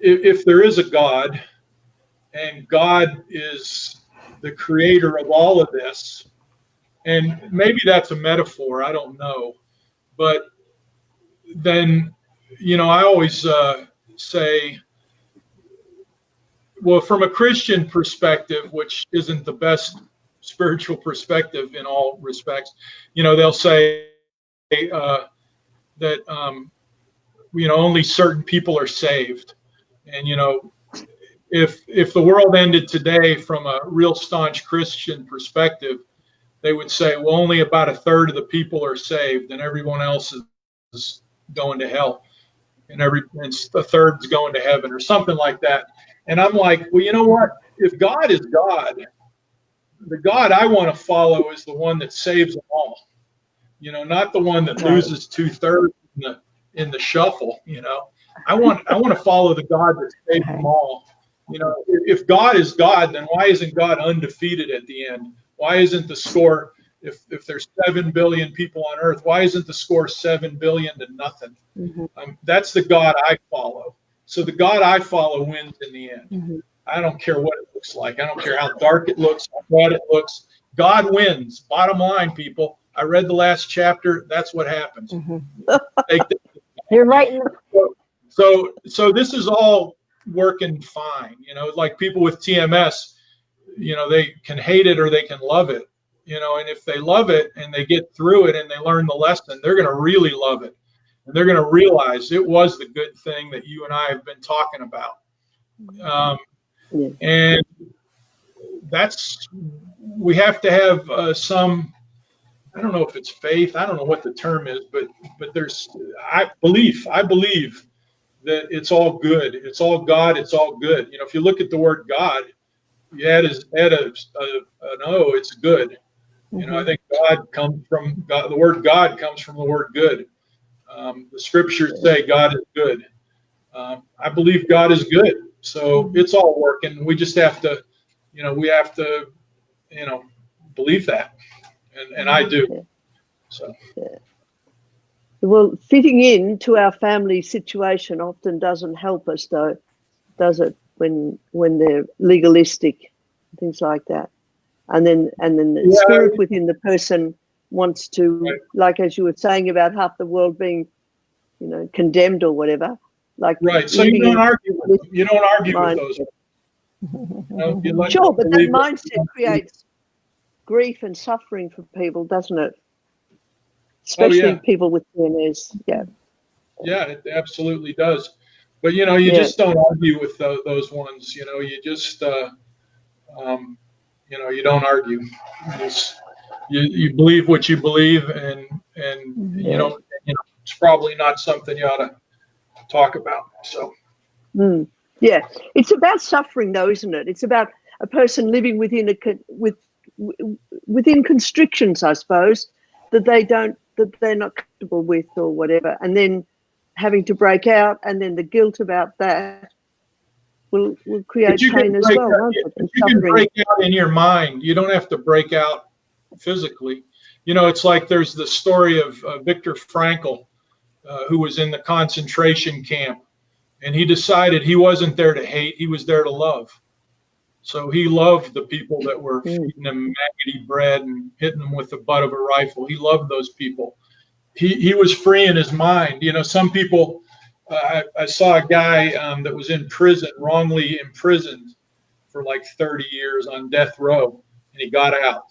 if there is a God, and God is the creator of all of this, and maybe that's a metaphor, I don't know, but then, I always say, well, from a Christian perspective, which isn't the best spiritual perspective in all respects, they'll say that only certain people are saved, and if the world ended today from a real staunch Christian perspective, they would say, well, only about a third of the people are saved, and everyone else is going to hell, and a third's going to heaven, or something like that. And I'm like, well, you know what? If God is God, the God I want to follow is the one that saves them all. Not the one that loses 2/3 in the shuffle. I want to follow the God that saves them all. If God is God, then why isn't God undefeated at the end? Why isn't the score, if there's 7 billion people on earth, why isn't the score 7 billion to nothing? Mm-hmm. That's the God I follow. So the God I follow wins in the end. Mm-hmm. I don't care what it looks like. I don't care how dark it looks, how bad it looks. God wins. Bottom line, people. I read the last chapter. That's what happens. Mm-hmm. You're right. So this is all working fine. Like people with TMS, they can hate it or they can love it. And if they love it and they get through it and they learn the lesson, they're going to really love it. And they're going to realize it was the good thing that you and I have been talking about. And we have to have some, I don't know if it's faith, I don't know what the term is, but I believe that it's all good. It's all God. It's all good. If you look at the word God, you add an O, it's good. I think God comes from God. The word God comes from the word good. The scriptures say God is good. I believe God is good. So it's all working. We just have to, believe that. And I do. So. Well, fitting into our family situation often doesn't help us, though, does it? When they're legalistic, things like that, and then the spirit within the person wants to, like as you were saying about half the world being, condemned or whatever. Like right. So you don't argue with them. You don't argue with those. Sure, but that mindset creates grief and suffering for people, doesn't it? Especially people with PMS. Yeah. Yeah, it absolutely does. But you just don't argue with those ones. You just you don't argue. You believe what you believe, and it's probably not something you ought to talk about. So. Yeah, it's about suffering, though, isn't it? It's about a person living within within constrictions, I suppose, that they're not comfortable with or whatever, and then having to break out, and then the guilt about that will create pain as well, won't it? You can break out in your mind. You don't have to break out physically. It's like there's the story of Viktor Frankl, who was in the concentration camp, and he decided he wasn't there to hate, he was there to love. So he loved the people that were feeding him maggoty bread and hitting them with the butt of a rifle. He loved those people. He was free in his mind. Some people, I saw a guy that was in prison, wrongly imprisoned for like 30 years on death row, and he got out.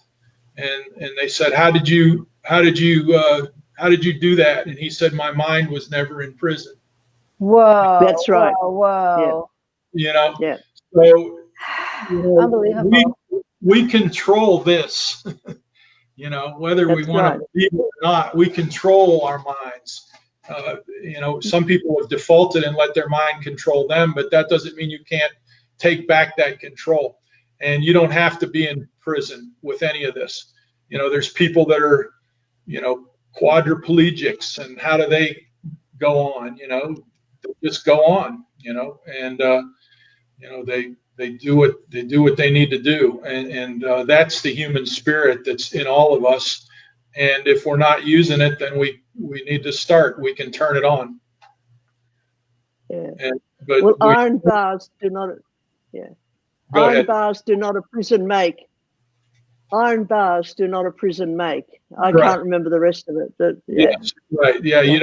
And they said, how did you do that? And he said, my mind was never in prison. Whoa. That's right. Whoa. Yeah. Yeah. So unbelievable. We control this. Whether we want to believe it or not, we control our minds. Some people have defaulted and let their mind control them, but that doesn't mean you can't take back that control. And you don't have to be in prison with any of this. There's people that are, quadriplegics, and how do they go on? They just go on, and they do what they need to do, and that's the human spirit that's in all of us. And if we're not using it, then we need to start. We can turn it on. Yeah. Well, iron bars do not. Yeah. Iron bars do not a prison make. Iron bars do not a prison make. I can't remember the rest of it. But yeah. Yes, right. Yeah, you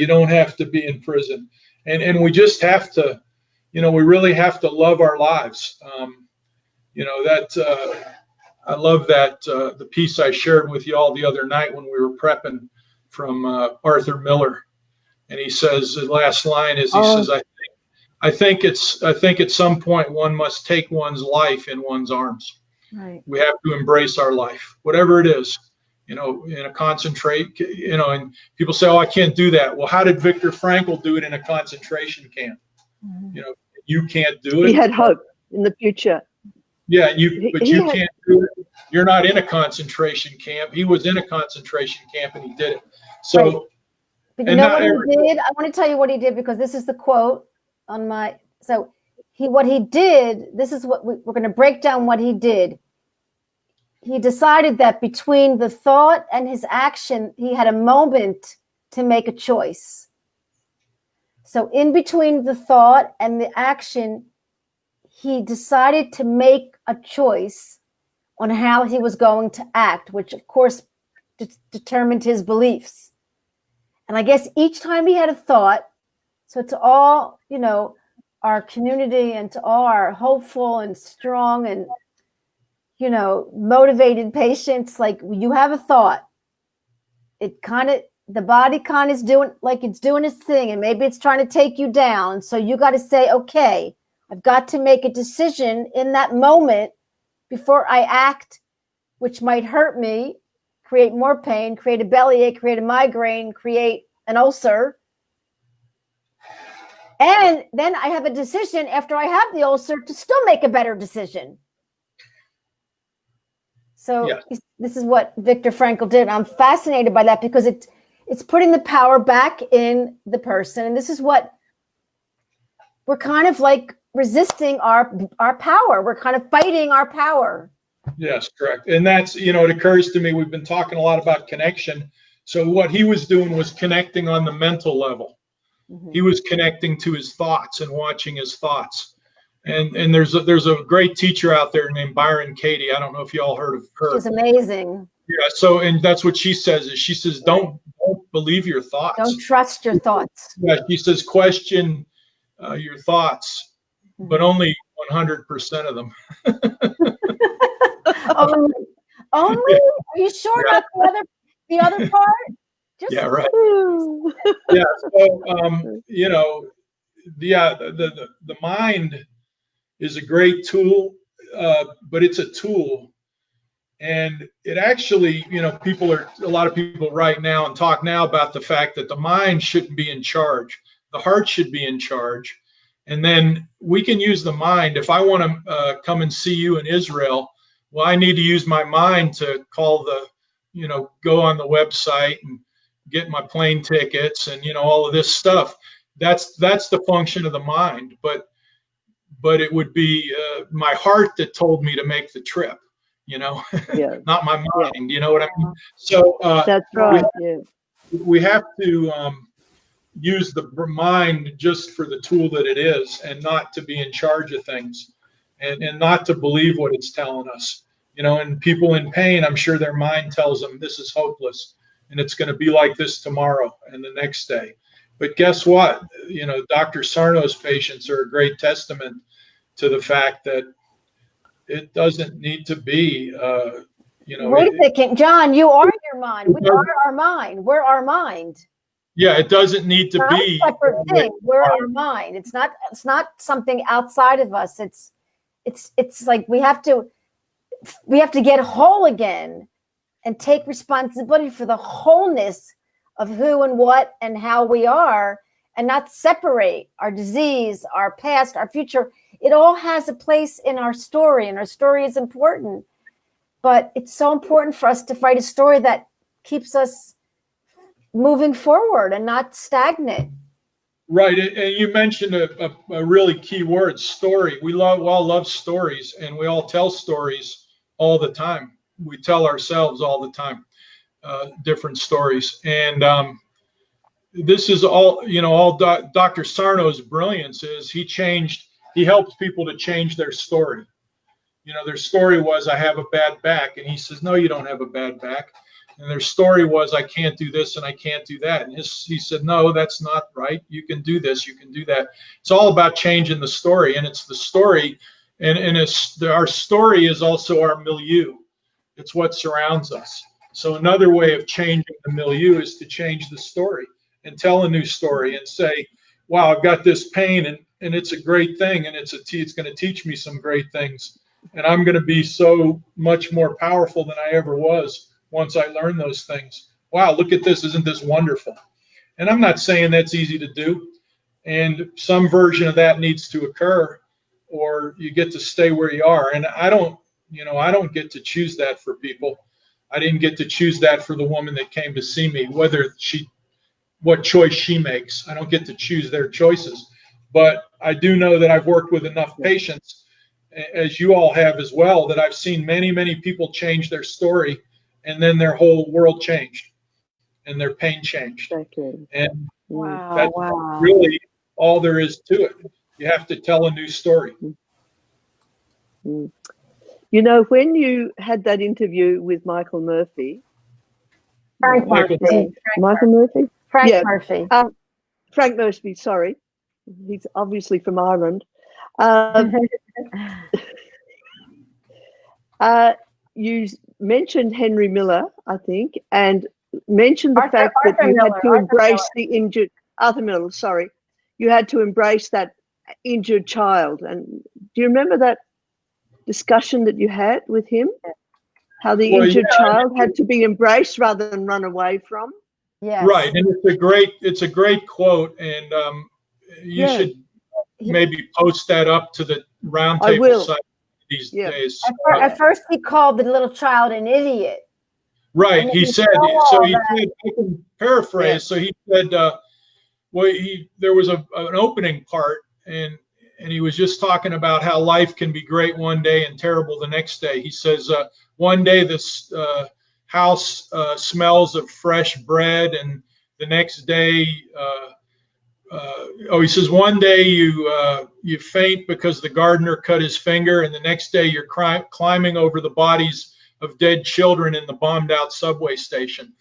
don't have to be in prison, and we just have to, we really have to love our lives. I love that the piece I shared with you all the other night when we were prepping from Arthur Miller, and he says the last line is says, I think at some point one must take one's life in one's arms. Right. We have to embrace our life, whatever it is, in a concentrate, and people say, oh, I can't do that. Well, how did Viktor Frankl do it in a concentration camp? Mm-hmm. You can't do it. He had hope in the future. Yeah, you can't do it. You're not in a concentration camp. He was in a concentration camp and he did it. So, right. But you know what he did? I want to tell you what he did, because this is the quote on my. So what he did. This is what we're going to break down. What he did. He decided that between the thought and his action, he had a moment to make a choice. So in between the thought and the action, he decided to make a choice on how he was going to act, which of course determined his beliefs. And I guess each time he had a thought, so to all, our community and to all our hopeful and strong and, motivated patients, like, you have a thought, the body kind of is doing, like, it's doing its thing, and maybe it's trying to take you down. So you got to say, okay, I've got to make a decision in that moment before I act, which might hurt me, create more pain, create a bellyache, create a migraine, create an ulcer. And then I have a decision after I have the ulcer to still make a better decision. So This is what Viktor Frankl did. I'm fascinated by that, because it's putting the power back in the person. And this is what we're kind of like resisting our power. We're kind of fighting our power. Yes, correct. And that's, it occurs to me, we've been talking a lot about connection. So what he was doing was connecting on the mental level. Mm-hmm. He was connecting to his thoughts and watching his thoughts. And there's a great teacher out there named Byron Katie. I don't know if you all heard of her. She's amazing. Yeah. So, and that's what she says, is she says, don't believe your thoughts. Don't trust your thoughts. Yeah. She says, question your thoughts, but only 100% of them. Only? Are you sure about the other part? Just yeah, right. Yeah. So, the mind is a great tool, but it's a tool, and it actually, a lot of people right now and talk now about the fact that the mind shouldn't be in charge. The heart should be in charge. And then we can use the mind. If I want to come and see you in Israel, well, I need to use my mind to call go on the website and get my plane tickets and, all of this stuff. That's the function of the mind. But it would be my heart that told me to make the trip, not my mind. You know what I mean? So that's right. We have to use the mind just for the tool that it is, and not to be in charge of things, and not to believe what it's telling us. And people in pain, I'm sure their mind tells them this is hopeless and it's going to be like this tomorrow and the next day. But guess what? Dr. Sarno's patients are a great testament to the fact that it doesn't need to be, Wait a second, John, you are your mind. We are our mind. We're our mind. Yeah, it doesn't need to be a separate thing. We're our mind. It's not something outside of us. It's like we have to get whole again and take responsibility for the wholeness of who and what and how we are, and not separate our disease, our past, our future. It all has a place in our story, and our story is important. But it's so important for us to write a story that keeps us moving forward and not stagnant. Right, and you mentioned a really key word, story. We all love stories, and we all tell stories all the time. We tell ourselves all the time different stories, and this is all, all Dr. Sarno's brilliance is he helps people to change their story. Their story was, I have a bad back, and he says, no, you don't have a bad back. And their story was, I can't do this and I can't do that. And he said, no, that's not right. You can do this, you can do that. It's all about changing the story, and it's the story, and our story is also our milieu. It's what surrounds us. So another way of changing the milieu is to change the story and tell a new story and say, wow, I've got this pain, and it's a great thing, and it's going to teach me some great things, and I'm going to be so much more powerful than I ever was once I learn those things. Wow, look at this. Isn't this wonderful? And I'm not saying that's easy to do. And some version of that needs to occur, or you get to stay where you are. And I don't get to choose that for people. I didn't get to choose that for the woman that came to see me, what choice she makes. I don't get to choose their choices. But I do know that I've worked with enough patients, as you all have as well, that I've seen many, many people change their story, and then their whole world changed and their pain changed. And that's really all there is to it. You have to tell a new story. When you had that interview with Michael Murphy, Frank Murphy. Frank Murphy, sorry. He's obviously from Ireland. You mentioned Henry Miller, I think, and mentioned the fact that you had to embrace the injured, Arthur Miller, sorry. You had to embrace that injured child. And do you remember that discussion that you had with him? How the injured child had to be embraced rather than run away from? Yes. Right, and it's a great quote, and you should maybe post that up to the roundtable site these days. At first, he called the little child an idiot. Right, he said. So he said. I can paraphrase. Yeah. So he said, there was an opening part, and he was just talking about how life can be great one day and terrible the next day. He says, one day this house smells of fresh bread, and the next day, he says, one day you faint because the gardener cut his finger, and the next day you're climbing over the bodies of dead children in the bombed out subway station.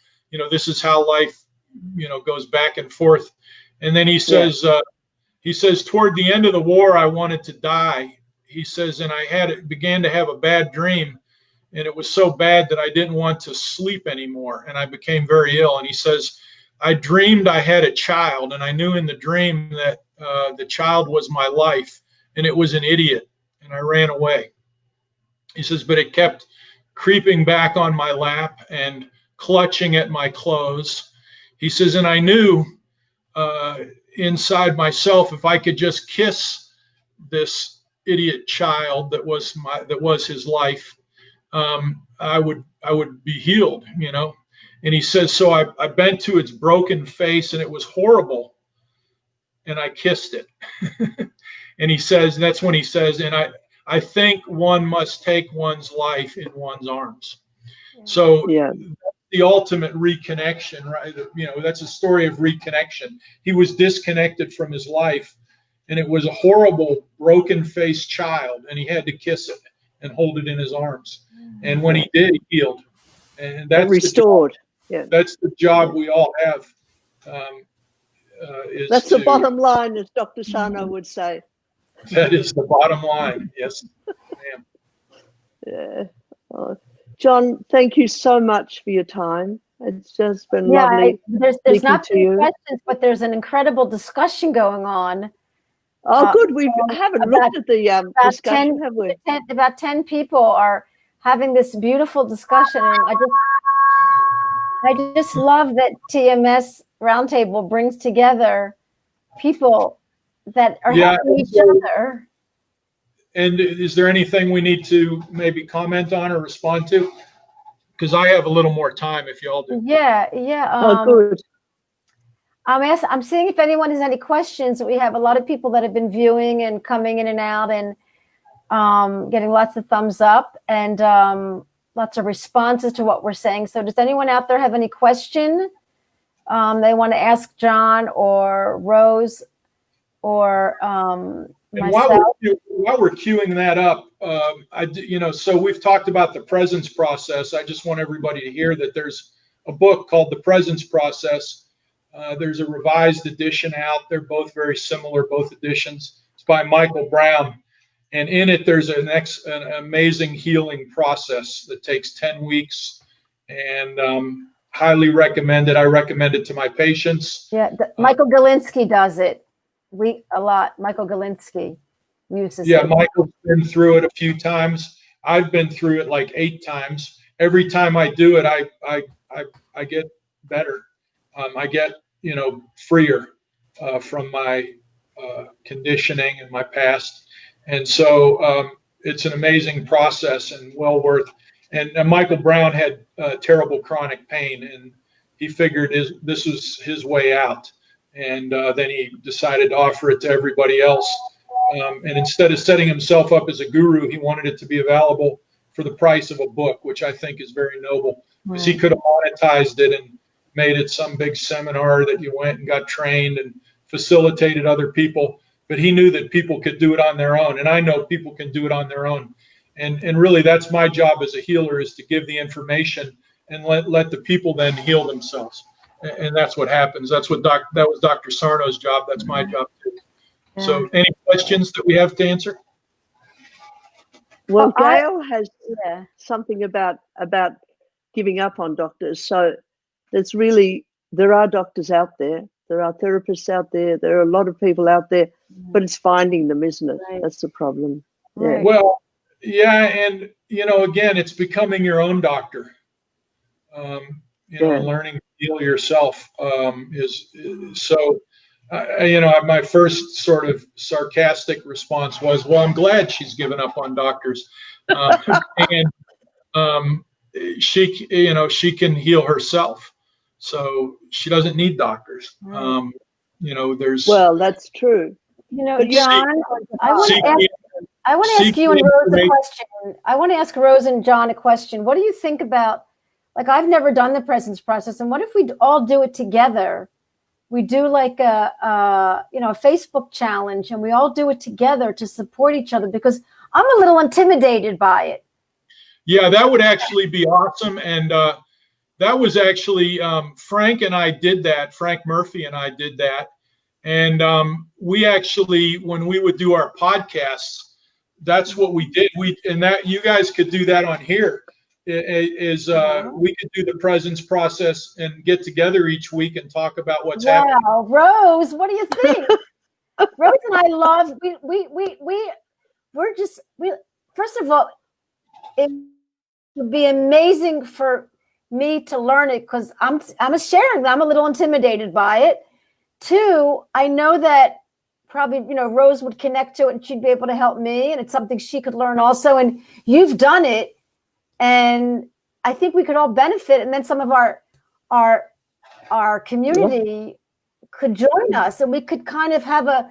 This is how life, goes back and forth. And then he says, toward the end of the war, I wanted to die. He says, and I began to have a bad dream, and it was so bad that I didn't want to sleep anymore, and I became very ill. And he says, I dreamed I had a child, and I knew in the dream that the child was my life, and it was an idiot, and I ran away. He says, but it kept creeping back on my lap and clutching at my clothes. He says, and I knew inside myself, if I could just kiss this idiot child that was his life, I would be healed, And he says, so I bent to its broken face, and it was horrible, and I kissed it. And he says, that's when he says, and I think one must take one's life in one's arms. Yeah. So the ultimate reconnection, right? That's a story of reconnection. He was disconnected from his life, and it was a horrible, broken-faced child, and he had to kiss it and hold it in his arms. And when he did, he healed. And that's restored. That's the job we all have. That's the bottom line, as Dr. Sarno would say. That is the bottom line. Yes, ma'am. Yeah. John, thank you so much for your time. It's just been lovely. There's not many questions, but there's an incredible discussion going on. Oh, good. We haven't looked at the discussion, have we? About 10 people are having this beautiful discussion, and I just love that TMS Roundtable brings together people that are helping each other. And is there anything we need to maybe comment on or respond to? Because I have a little more time if y'all do. Yeah. Oh, good. I'm seeing if anyone has any questions. We have a lot of people that have been viewing and coming in and out and getting lots of thumbs up and lots of responses to what we're saying. So does anyone out there have any question they want to ask John or Rose or myself? While we're queuing that up, so we've talked about the presence process. I just want everybody to hear that there's a book called The Presence Process. There's a revised edition out. They're both very similar, both editions. It's by Michael Brown. And in it, there's an amazing healing process that takes 10 weeks and highly recommend it. I recommend it to my patients. Yeah, Michael Galinsky does it. A lot. Michael Galinsky uses it. Yeah, Michael's been through it a few times. I've been through it like 8 times. Every time I do it, I get better. I get, freer from my conditioning and my past. And so it's an amazing process and well worth. And Michael Brown had terrible chronic pain, and he figured this was his way out. And then he decided to offer it to everybody else. And instead of setting himself up as a guru, he wanted it to be available for the price of a book, which I think is very noble, because he could have monetized it and made it some big seminar that you went and got trained and facilitated other people. But he knew that people could do it on their own. And I know people can do it on their own. And really, that's my job as a healer, is to give the information and let the people then heal themselves. And that's what happens. That was Dr. Sarno's job. That's my job too. Yeah. So any questions that we have to answer? Well, Gail has something about giving up on doctors. So there are doctors out there. There are therapists out there. There are a lot of people out there, but it's finding them, isn't it? Right. That's the problem. Yeah. Right. Well, yeah. And, again, it's becoming your own doctor. Learning to heal yourself my first sort of sarcastic response was, well, I'm glad she's given up on doctors. She can heal herself. So she doesn't need doctors. Right. Well, that's true. John, I want to ask you and Rose a question. I want to ask Rose and John a question. What do you think about, I've never done the presence process, and what if we all do it together? We do like a Facebook challenge, and we all do it together to support each other, because I'm a little intimidated by it. Yeah, that would actually be awesome. And that was actually Frank and I did that. Frank Murphy and I did that. And we actually, when we would do our podcasts, that's what we did. You guys could do that on here. We could do the presence process and get together each week and talk about what's happening. Wow, Rose, what do you think? Rose and I love. First of all, it would be amazing for me to learn it, because I'm a little intimidated by it. 2, I know that probably Rose would connect to it and she'd be able to help me, and it's something she could learn also. And you've done it. And I think we could all benefit, and then some of our community could join us, and we could kind of have a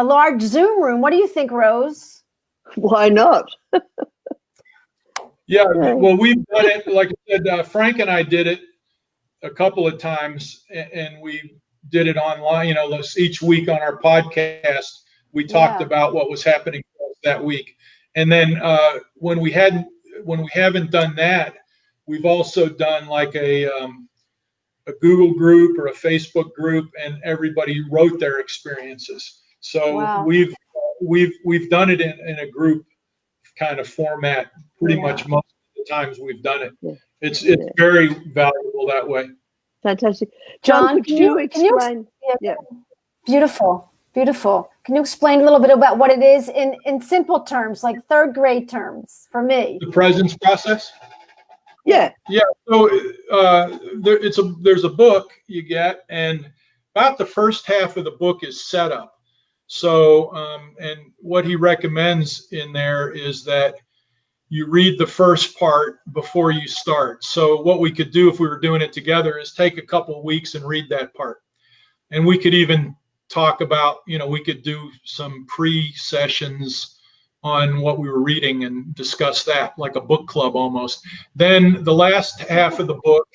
large Zoom room. What do you think, Rose? Why not? Yeah, well, we've done it. Like I said, Frank and I did it a couple of times, and we did it online. Each week on our podcast, we talked about what was happening that week. And then when we haven't done that, we've also done like a Google group or a Facebook group, and everybody wrote their experiences. So we've done it in a group kind of format pretty much most of the times weve done it. Yeah. It's very valuable that way. Fantastic. John, could you explain? Beautiful. Can you explain a little bit about what it is in simple terms, like 3rd grade terms for me? The presence process? Yeah. Yeah. So there's a book you get, and about the first half of the book is setup. So, and what he recommends in there is that you read the first part before you start. So what we could do if we were doing it together is take a couple of weeks and read that part. And we could even talk about, we could do some pre-sessions on what we were reading and discuss that like a book club almost. Then the last half of the book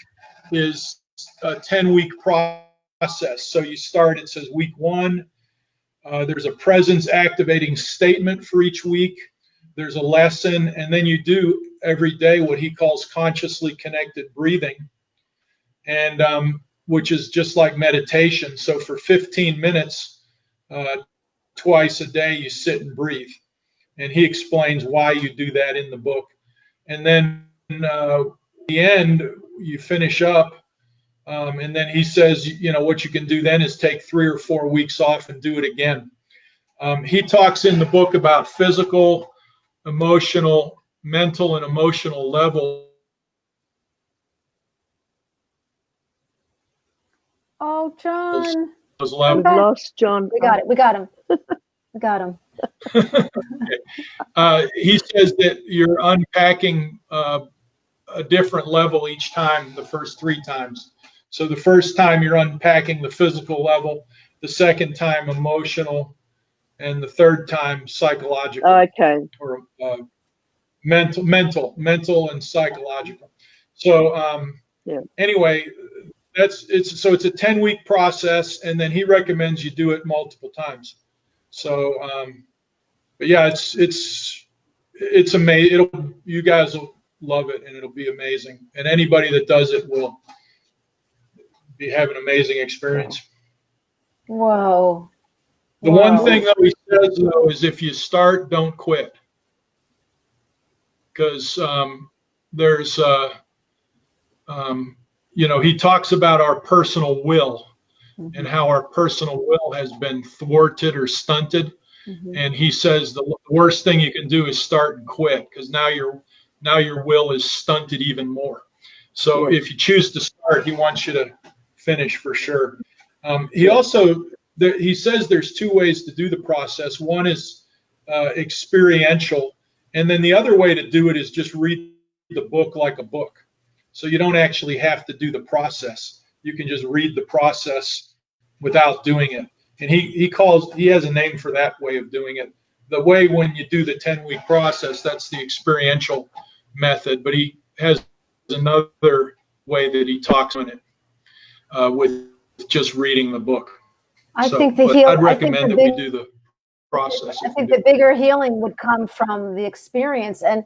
is a 10-week process. So you start, it says week 1, there's a presence activating statement for each week. There's a lesson, and then you do every day what he calls consciously connected breathing, and which is just like meditation. So for 15 minutes, twice a day, you sit and breathe. And he explains why you do that in the book. And then at the end, you finish up, and then he says, what you can do then is take 3 or 4 weeks off and do it again. He talks in the book about physical, emotional, mental, and emotional level. Oh, John. Those levels. We've lost John. We got it. We got him. We got him. Okay. He says that you're unpacking a different level each time, the first 3 times. So the first time you're unpacking the physical level, the second time emotional, and the third time psychological. Okay. Or mental and psychological. So anyway, it's a 10-week process, and then he recommends you do it multiple times. So but yeah, it's amazing. You guys will love it, and it'll be amazing. And anybody that does it will have an amazing experience. Whoa. The one thing that he says, though, is if you start, don't quit. Because there's, he talks about our personal will and how our personal will has been thwarted or stunted. Mm-hmm. And he says the worst thing you can do is start and quit, because now your will is stunted even more. So if you choose to start, he wants you to finish for sure. He also... he says there's 2 ways to do the process. One is experiential, and then the other way to do it is just read the book like a book. So you don't actually have to do the process. You can just read the process without doing it. And he has a name for that way of doing it. The way when you do the 10-week process, that's the experiential method. But he has another way that he talks on it with just reading the book. I'd recommend that we do the process. I think the bigger healing would come from the experience. And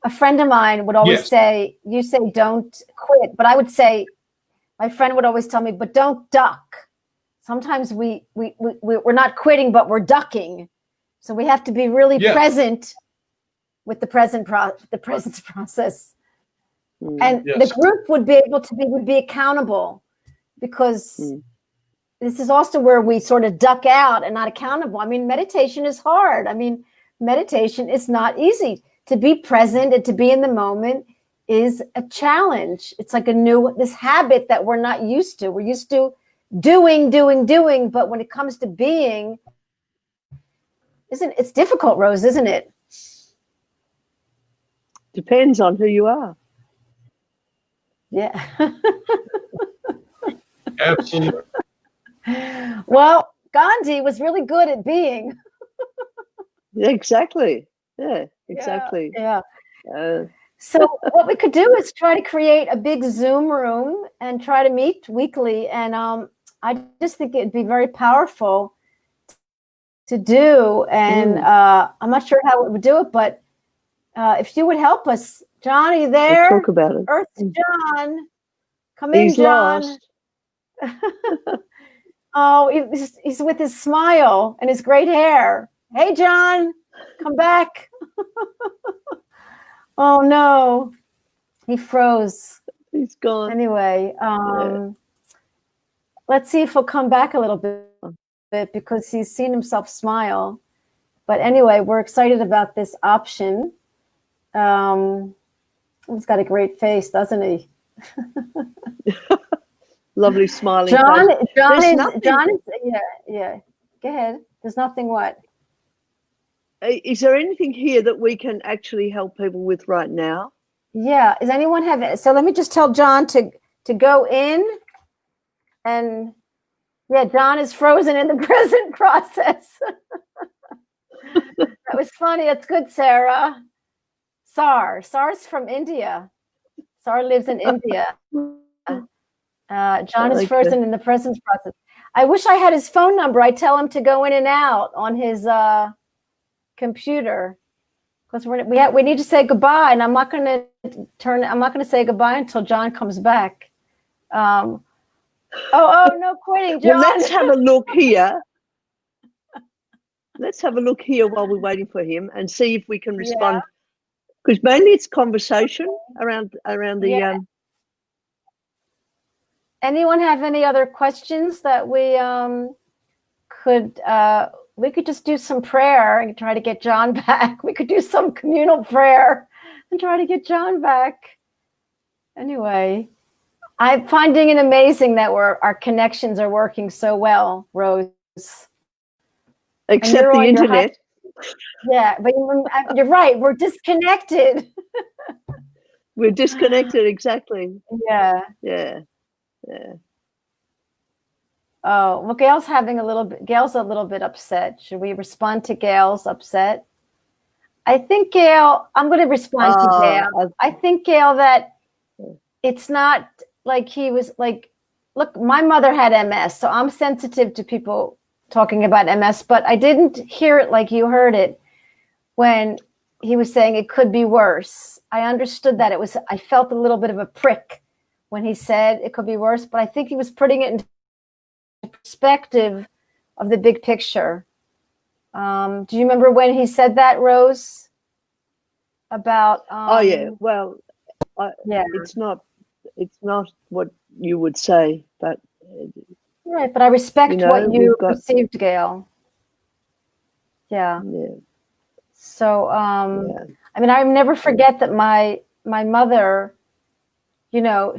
a friend of mine would always say, you say don't quit, but I would say, my friend would always tell me, but don't duck. Sometimes we're not quitting, but we're ducking. So we have to be really present with the presence process. And the group would be accountable, because this is also where we sort of duck out and not accountable. I mean, meditation is hard. I mean, meditation is not easy. To be present and to be in the moment is a challenge. It's like this habit that we're not used to. We're used to doing. But when it comes to being, it's difficult, Rose, isn't it? Depends on who you are. Yeah. Absolutely. Well, Gandhi was really good at being. Exactly. Yeah, exactly. Yeah. So what we could do is try to create a big Zoom room and try to meet weekly. And I just think it'd be very powerful to do. And I'm not sure how it would do it, but if you would help us. John, are you there? We'll talk about it. Earth John. Come in, John. Lost. Oh, he's with his smile and his great hair. Hey, John, come back. Oh, no. He froze. He's gone. Anyway, let's see if he'll come back a little bit, because he's seen himself smile. But anyway, we're excited about this option. He's got a great face, doesn't he? Lovely smiling John face. is yeah. Go ahead. There's nothing what? Is there anything here that we can actually help people with right now? Yeah. Does anyone have it? So let me just tell John to go in and Yeah, John is frozen in the present process. That was funny. That's good, Sarah. Sar's from India. Sar lives in India. John is frozen in the present process. I wish I had his phone number. I tell him to go in and out on his computer, because we need to say goodbye, and I'm not going to say goodbye until John comes back. No quitting, John. Well, let's have a look here. Let's have a look here while we're waiting for him and see if we can respond. Because mainly it's conversation around the. Anyone have any other questions that we could just do some prayer and try to get John back. We could do some communal prayer and try to get John back. Anyway, I'm finding it amazing that our connections are working so well, Rose. Except the internet. Yeah, but you're right. We're disconnected. We're disconnected, exactly. Yeah. Oh, well, Gail's a little bit upset. Should we respond to Gail's upset? I think Gail, I'm going to respond to Gail. I think, Gail, that it's not like he was like, look, my mother had MS, so I'm sensitive to people talking about MS, but I didn't hear it like you heard it when he was saying it could be worse. I understood that I felt a little bit of a prick when he said it could be worse, but I think he was putting it into perspective of the big picture. Do you remember when he said that, Rose? About well, it's not what you would say, but right. But I respect what you received, Gail. Yeah. So I mean, I never forget that my mother,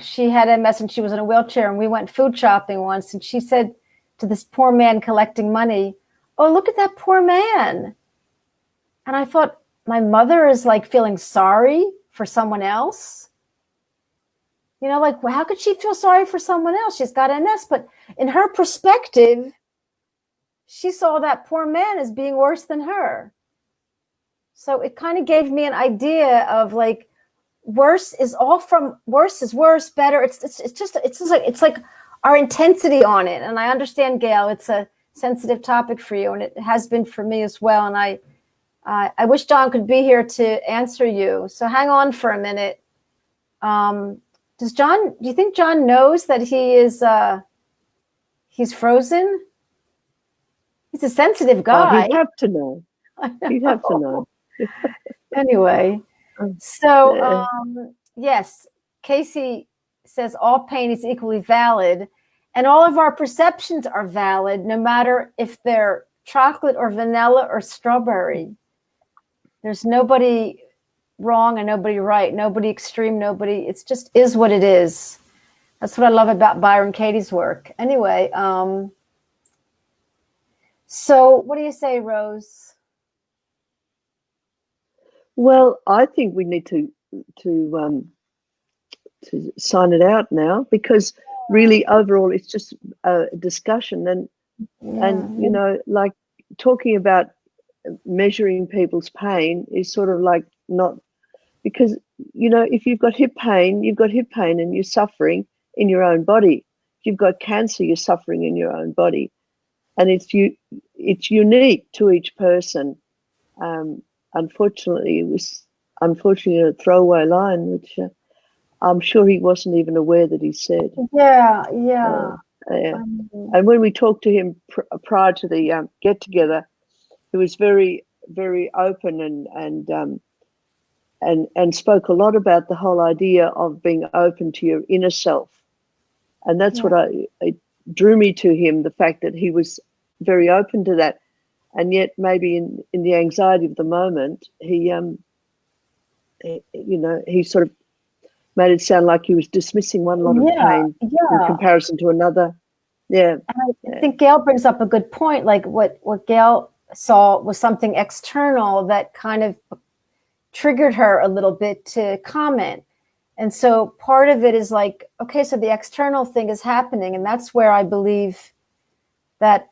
she had MS and she was in a wheelchair, and we went food shopping once, and she said to this poor man collecting money, "Oh, look at that poor man." And I thought, my mother is like feeling sorry for someone else. Like, well, how could she feel sorry for someone else? She's got MS, but in her perspective, she saw that poor man as being worse than her. So it kind of gave me an idea of like, worse is worse, better. It's like our intensity on it. And I understand, Gail, it's a sensitive topic for you, and it has been for me as well. And I wish John could be here to answer you. So hang on for a minute. Do you think John knows that he's frozen? He's a sensitive guy. He'd have to know. He'd have to know. Anyway, so yes, Casey says all pain is equally valid, and all of our perceptions are valid, no matter if they're chocolate or vanilla or strawberry. There's nobody wrong and nobody right, nobody extreme, it just is what it is. That's what I love about Byron Katie's work. Anyway, so what do you say, Rose? Well, I think we need to sign it out now, because really overall it's just a discussion, and like talking about measuring people's pain is sort of like not, because if you've got hip pain, and you're suffering in your own body. If you've got cancer, you're suffering in your own body, and it's unique to each person. Unfortunately, it was a throwaway line, which I'm sure he wasn't even aware that he said. Yeah. And when we talked to him prior to the get together, he was very, very open and spoke a lot about the whole idea of being open to your inner self, and that's what it drew me to him. The fact that he was very open to that. And yet, maybe in the anxiety of the moment, he sort of made it sound like he was dismissing one lot of pain in comparison to another. Yeah. And I think Gail brings up a good point. Like what Gail saw was something external that kind of triggered her a little bit to comment. And so part of it is like, okay, so the external thing is happening, and that's where I believe that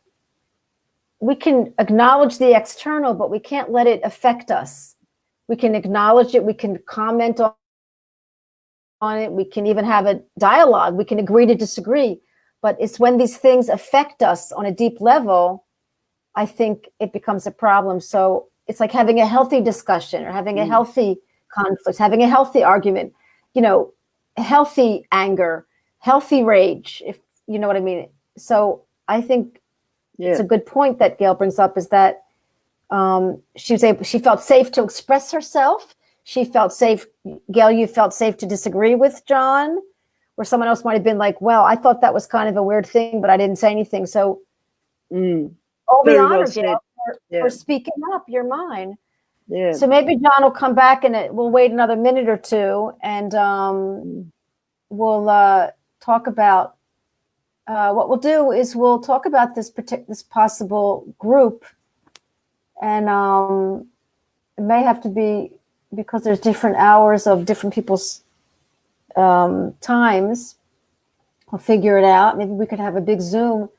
we can acknowledge the external, but we can't let it affect us. We can acknowledge it. We can comment on it. We can even have a dialogue. We can agree to disagree. But it's when these things affect us on a deep level, I think it becomes a problem. So it's like having a healthy discussion or having a healthy conflict, having a healthy argument, healthy anger, healthy rage, if you know what I mean. So I think it's a good point that Gail brings up, is that she felt safe to express herself. She felt safe. Gail, you felt safe to disagree with John, where someone else might have been like, well, I thought that was kind of a weird thing, but I didn't say anything. So all the honor, Gail, for speaking up. You're mine. Yeah. So maybe John will come back and we'll wait another minute or two, and we'll talk about what we'll do is we'll talk about this possible group, and it may have to be, because there's different hours of different people's times. We'll figure it out. Maybe we could have a big Zoom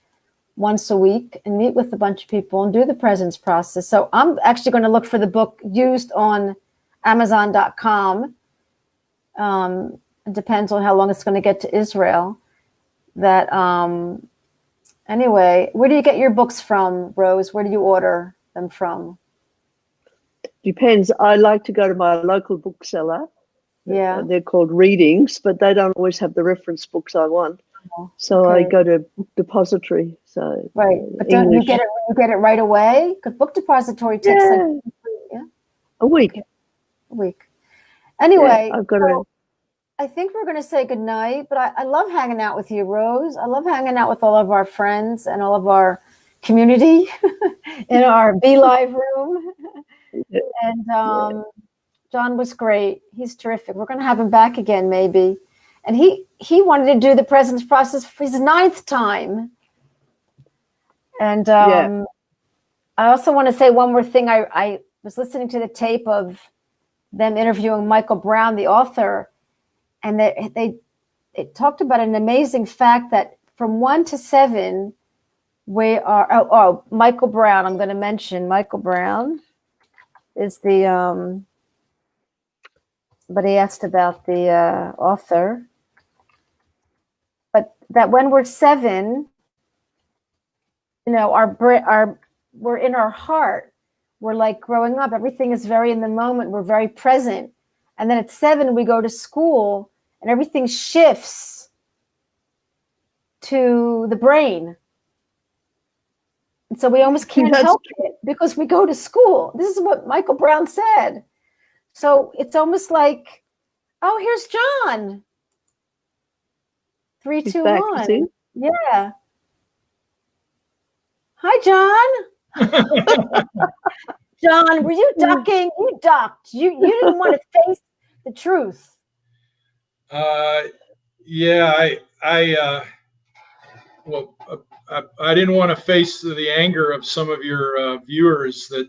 once a week and meet with a bunch of people and do the presence process. So I'm actually going to look for the book used on Amazon.com. It depends on how long it's going to get to Israel. That anyway, where do you get your books from, Rose? Where do you order them from? Depends. I like to go to my local bookseller. Yeah. They're called Readings, but they don't always have the reference books I want. So I go to Book Depository. So right, but don't you get it right away? Because Book Depository takes a week. A week. Anyway, I've got to. I think we're going to say goodnight, but I love hanging out with you, Rose. I love hanging out with all of our friends and all of our community in our Be Live room. And John was great. He's terrific. We're going to have him back again, maybe. And he wanted to do the presence process for his 9th time. And I also want to say one more thing. I was listening to the tape of them interviewing Michael Brown, the author, and they talked about an amazing fact that from 1 to 7, we are, Michael Brown, I'm going to mention Michael Brown is the, but he asked about the author. But that when we're 7, we're in our heart. We're like growing up. Everything is very in the moment. We're very present. And then at 7, we go to school and everything shifts to the brain. And so we almost can't help it because we go to school. This is what Michael Brown said. So it's almost like, oh, here's John. 3, 2, 1. Yeah. Hi, John. John, were you ducking? You ducked. You didn't want to face the truth. Yeah, I didn't want to face the anger of some of your viewers that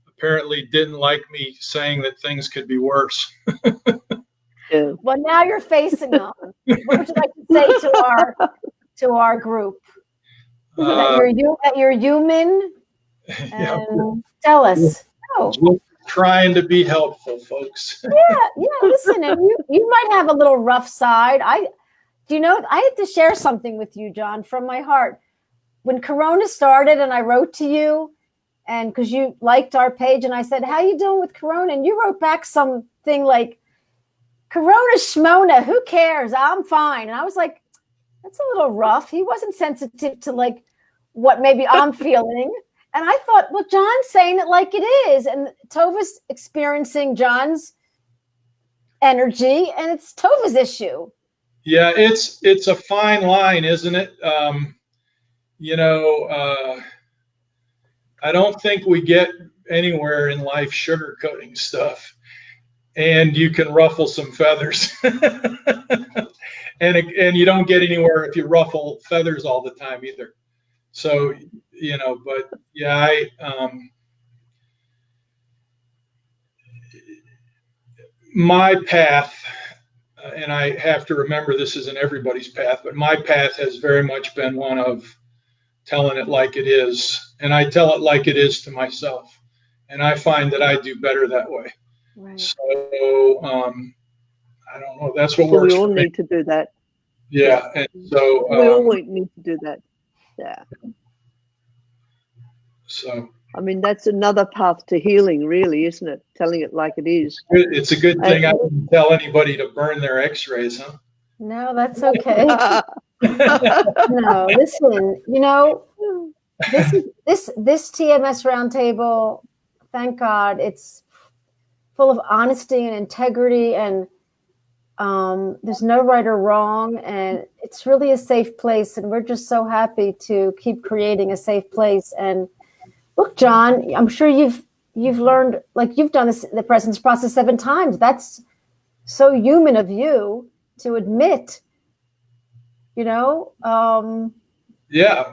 apparently didn't like me saying that things could be worse. Yeah. Well, now you're facing them. What would you like to say to our group? That you're human. And tell us. Oh. Trying to be helpful, folks. Yeah. Listen, and you might have a little rough side. I have to share something with you, John, from my heart. When Corona started, and I wrote to you, and because you liked our page, and I said, "How you doing with Corona?" And you wrote back something like, "Corona Shmona, who cares? I'm fine." And I was like, "That's a little rough." He wasn't sensitive to like what maybe I'm feeling. And I thought, well, John's saying it like it is. And Tova's experiencing John's energy, and it's Tova's issue. Yeah, it's a fine line, isn't it? I don't think we get anywhere in life sugarcoating stuff. And you can ruffle some feathers. and you don't get anywhere if you ruffle feathers all the time either. So, but yeah, my path, and I have to remember this isn't everybody's path, but my path has very much been one of telling it like it is, and I tell it like it is to myself, and I find that I do better that way. Right. So I don't know. That's what Well, we works all for me. need to do that. Yeah, and so We all need to do that. Yeah. so I mean, that's another path to healing, really, isn't it? Telling it like it is. it's a good thing I didn't tell anybody to burn their X-rays, huh? No, that's okay. No, listen, this TMS roundtable, thank God, it's full of honesty and integrity, and there's no right or wrong, and it's really a safe place, and we're just so happy to keep creating a safe place. And look, John, I'm sure you've learned, like, you've done the presence process 7 times. That's so human of you to admit, Yeah.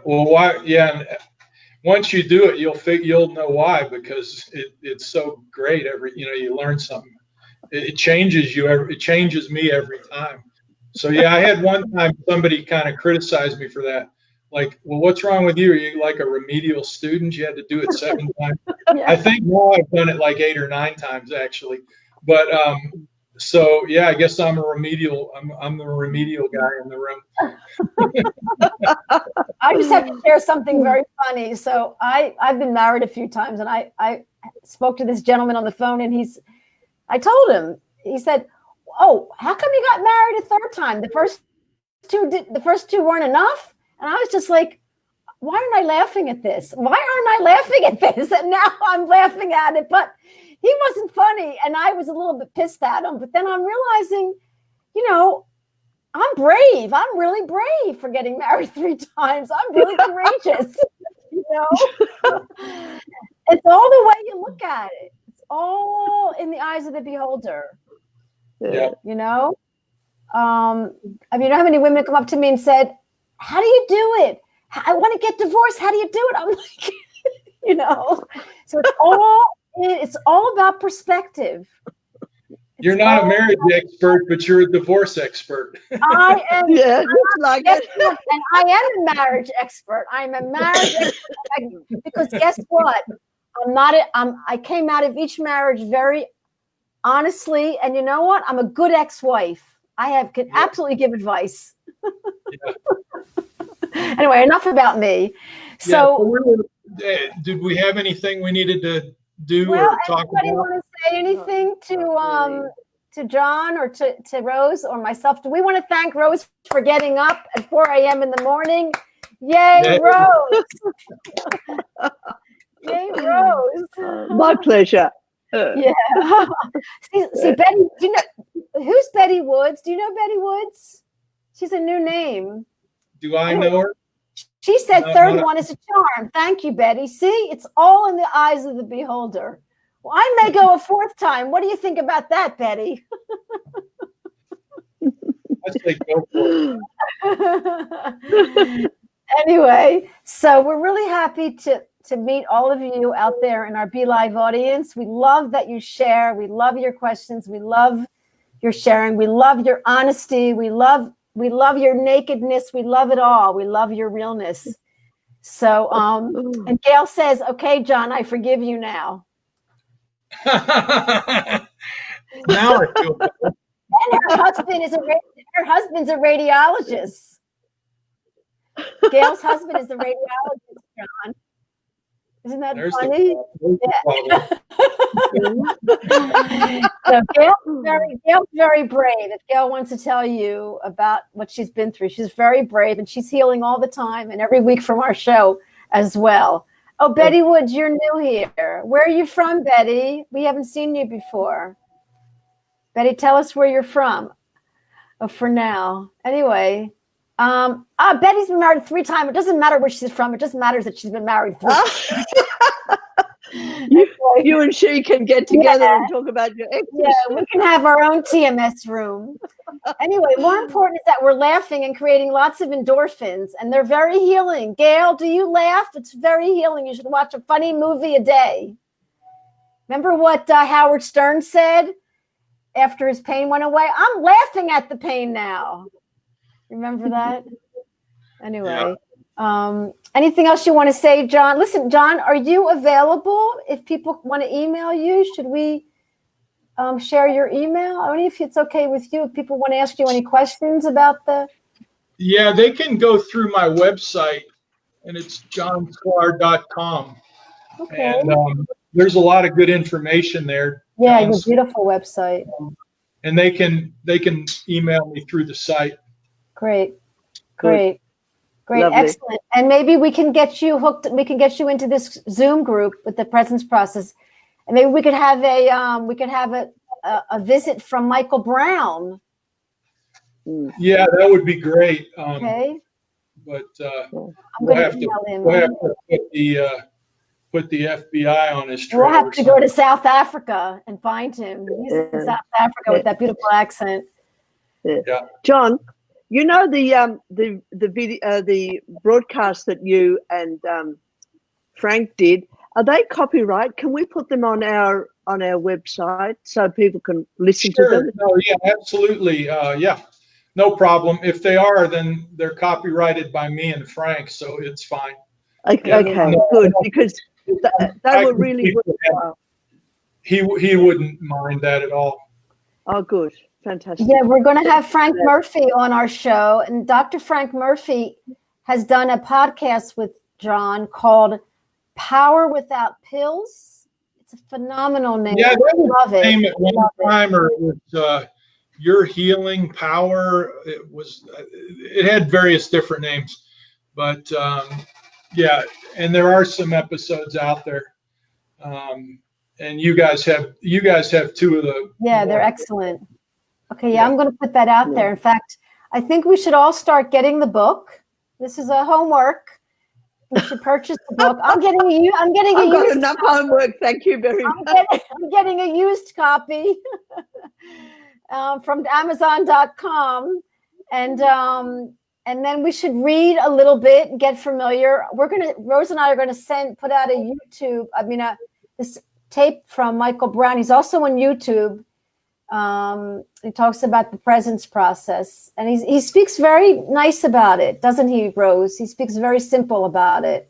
Well, why? Yeah. And once you do it, you'll know why, because it's so great. You learn something. It changes you. It changes me every time. So yeah, I had one time somebody kind of criticized me for that. Like, well, what's wrong with you? Are you like a remedial student? You had to do it 7 times. Yeah. I think now I've done it like 8 or 9 times actually. But so yeah, I guess I'm a remedial. I'm the remedial guy in the room. I just have to share something very funny. So I've been married a few times, and I spoke to this gentleman on the phone, and I told him, he said, "Oh, how come you got married a 3rd time? The first two weren't enough?" And I was just like, why aren't I laughing at this? Why aren't I laughing at this? And now I'm laughing at it, but he wasn't funny, and I was a little bit pissed at him. But then I'm realizing, I'm brave. I'm really brave for getting married 3 times. I'm really courageous. It's all the way you look at it. It's all in the eyes of the beholder. Yeah. I mean, you know how many women come up to me and said, "How do you do it? I want to get divorced. How do you do it?" I'm like, So it's all about perspective. You're not a marriage expert, but you're a divorce expert. I am. Yeah, just like it. And I am a marriage expert. I'm a marriage expert because guess what? I came out of each marriage very honestly, and you know what? I'm a good ex-wife. Can absolutely give advice. Yeah. Anyway, enough about me. So, did we have anything we needed to do well, or talk anybody about? want to say anything to John or to Rose or myself? Do we want to thank Rose for getting up at 4 a.m. in the morning? Yay, Yeah. Rose! Yay, Rose! My pleasure. Yeah. See, Betty. Do you know who's Betty Woods? Do you know Betty Woods? She's a new name. Do I know her? She said third one is a charm. Thank you, Betty. See, it's all in the eyes of the beholder. Well, I may go a 4th time. What do you think about that, Betty? I say go for it. Anyway, so we're really happy to meet all of you out there in our Be Live audience. We love that you share. We love your questions. We love your sharing. We love your honesty. We love your nakedness. We love it all. We love your realness. So, and Gail says, "Okay, John, I forgive you now." Now I feel better. And her husband's a radiologist. Gail's husband is a radiologist, John. Isn't that funny? So Gail's very brave. If Gail wants to tell you about what she's been through, she's very brave, and she's healing all the time and every week from our show as well. Oh, Betty Woods, you're new here. Where are you from, Betty? We haven't seen you before. Betty, tell us where you're from. Oh, for now. Anyway, Betty's been married 3 times. It doesn't matter where she's from. It just matters that she's been married 3 times. You and she can get together and talk about your exes. Yeah, we can have our own TMS room. Anyway, more important is that we're laughing and creating lots of endorphins, and they're very healing. Gail, do you laugh? It's very healing. You should watch a funny movie a day. Remember what Howard Stern said after his pain went away? I'm laughing at the pain now. Remember that? Anyway, Anything else you want to say, John? Listen, John, are you available if people want to email you? Should we share your email? I don't know if it's okay with you if people want to ask you any questions about the... Yeah, they can go through my website, and it's johnsklar.com. Okay. And there's a lot of good information there. Yeah, your beautiful website. And they can email me through the site. Great. Lovely. Excellent. And maybe we can get you hooked. We can get you into this Zoom group with the presence process, and maybe we could have a visit from Michael Brown. Yeah, that would be great. Okay. But we'll have to put the FBI on his trail. We'll have to go to South Africa and find him. He's in South Africa with that beautiful accent. Yeah. John, you know the video, the broadcast that you and Frank did. Are they copyright? Can we put them on our website so people can listen to them? No, yeah, absolutely. Yeah, no problem. If they are, then they're copyrighted by me and Frank, so it's fine. Okay, good, because they were really worthwhile. He wouldn't mind that at all. Oh, good. Fantastic. Yeah, we're going to have Frank Murphy on our show, and Dr. Frank Murphy has done a podcast with John called Power Without Pills. It's a phenomenal name. Yeah, that was love the it. name at one time, or it was Your Healing Power. It had various different names, but yeah, and there are some episodes out there. And you guys have two of the. Yeah, they're excellent. Okay, yeah, I'm going to put that out there. In fact, I think we should all start getting the book. This is a homework. We should purchase the book. I've got enough homework. Thank you very much. I'm getting a used copy from Amazon.com, and then we should read a little bit and get familiar. Rose and I are gonna put out a YouTube. This tape from Michael Brown. He's also on YouTube. He talks about the presence process, and he speaks very nice about it, doesn't he, Rose? He speaks very simple about it.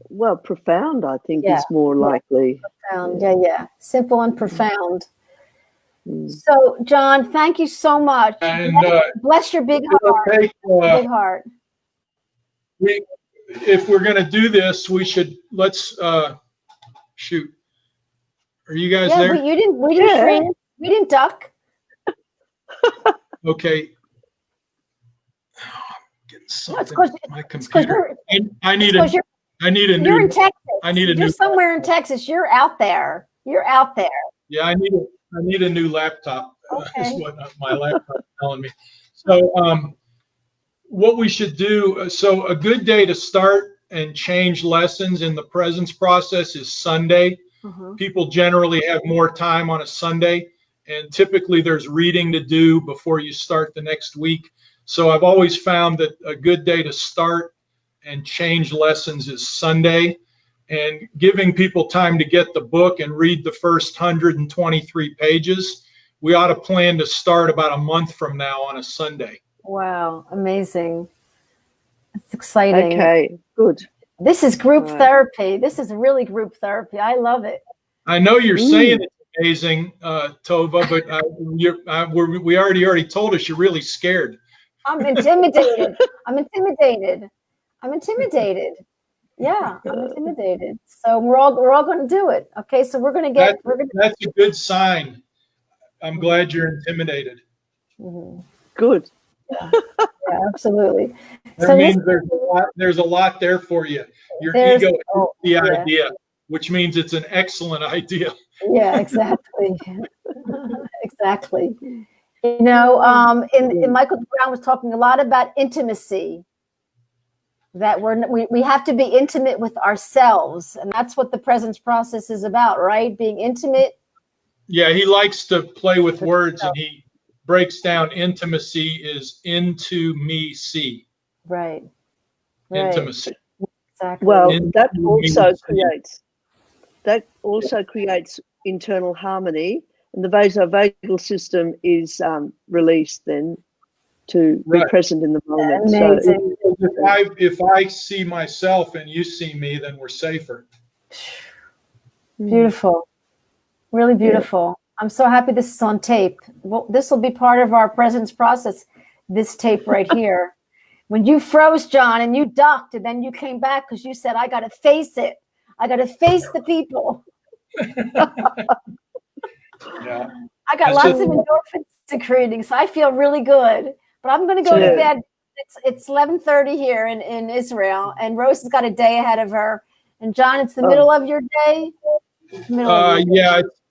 Well, profound, I think, is more likely. Profound, yeah. Simple and profound. So, John, thank you so much. And bless your big heart. Big heart. If we're going to do this, let's shoot. Are you guys there? We didn't freeze. We didn't duck. Okay. I'm getting something on my computer. I need a new. You're in Texas. You're somewhere in Texas. You're out there. Yeah, I need a new laptop. Okay. Is what my laptop is telling me. So, what we should do. So, a good day to start and change lessons in the presence process is Sunday. People generally have more time on a Sunday, and typically there's reading to do before you start the next week. So I've always found that a good day to start and change lessons is Sunday, and giving people time to get the book and read the first 123 pages. We ought to plan to start about a month from now on a Sunday. Wow, amazing. That's exciting. Okay, good. This is group therapy. This is really group therapy. I love it. I know you're saying it's amazing, Tova, but we already told us you're really scared. I'm intimidated. Yeah, I'm intimidated. So we're all going to do it. Okay, so that's a good sign. I'm glad you're intimidated. Good. Yeah, absolutely. That means there's a lot there for you. Your ego is the idea, which means it's an excellent idea. Yeah, exactly. Exactly. You know, in Michael Brown was talking a lot about intimacy. That we have to be intimate with ourselves, and that's what the presence process is about, right? Being intimate. Yeah, he likes to play with words, and he breaks down intimacy is into me see. Right. Intimacy. Exactly. Well, that also creates internal harmony, and the vasovagal system is released then, to be present in the moment. Amazing. So if I see myself and you see me, then we're safer. Beautiful. Really beautiful. I'm so happy this is on tape. Well, this will be part of our presence process, this tape right here. When you froze, John, and you ducked, and then you came back because you said, I got to face it. I got to face the people. Yeah. I got lots of endorphins secreting, so I feel really good. But I'm going to go to bed. It's 11:30 here in Israel, and Rose has got a day ahead of her. And John, it's the middle of your day? Yeah, it's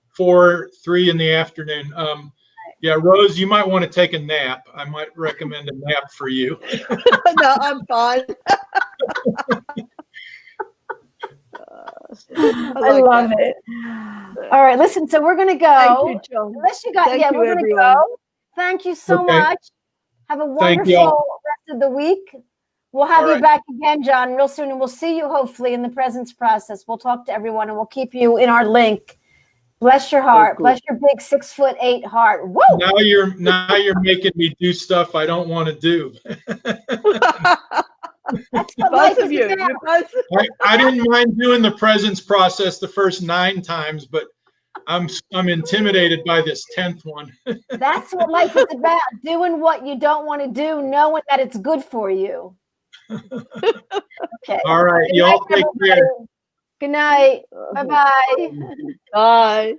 3 in the afternoon. Yeah, Rose, you might want to take a nap. I might recommend a nap for you. No, I'm fine. I love it. All right, listen, so we're going to go. Thank you, John. Unless you got, Thank you, we're going to everyone. go. Thank you so much. Have a wonderful rest of the week. We'll have you back again, John, real soon, and we'll see you hopefully in the presence process. We'll talk to everyone, and we'll keep you in our link. Bless your heart. Bless your big 6'8" heart. Woo! Now you're making me do stuff I don't want to do. That's what Both of you. I didn't mind doing the presence process the first 9 times, but I'm intimidated by this 10th one. That's what life is about. Doing what you don't want to do, knowing that it's good for you. Okay. All right. Y'all take care. Good night. Bye-bye. Bye.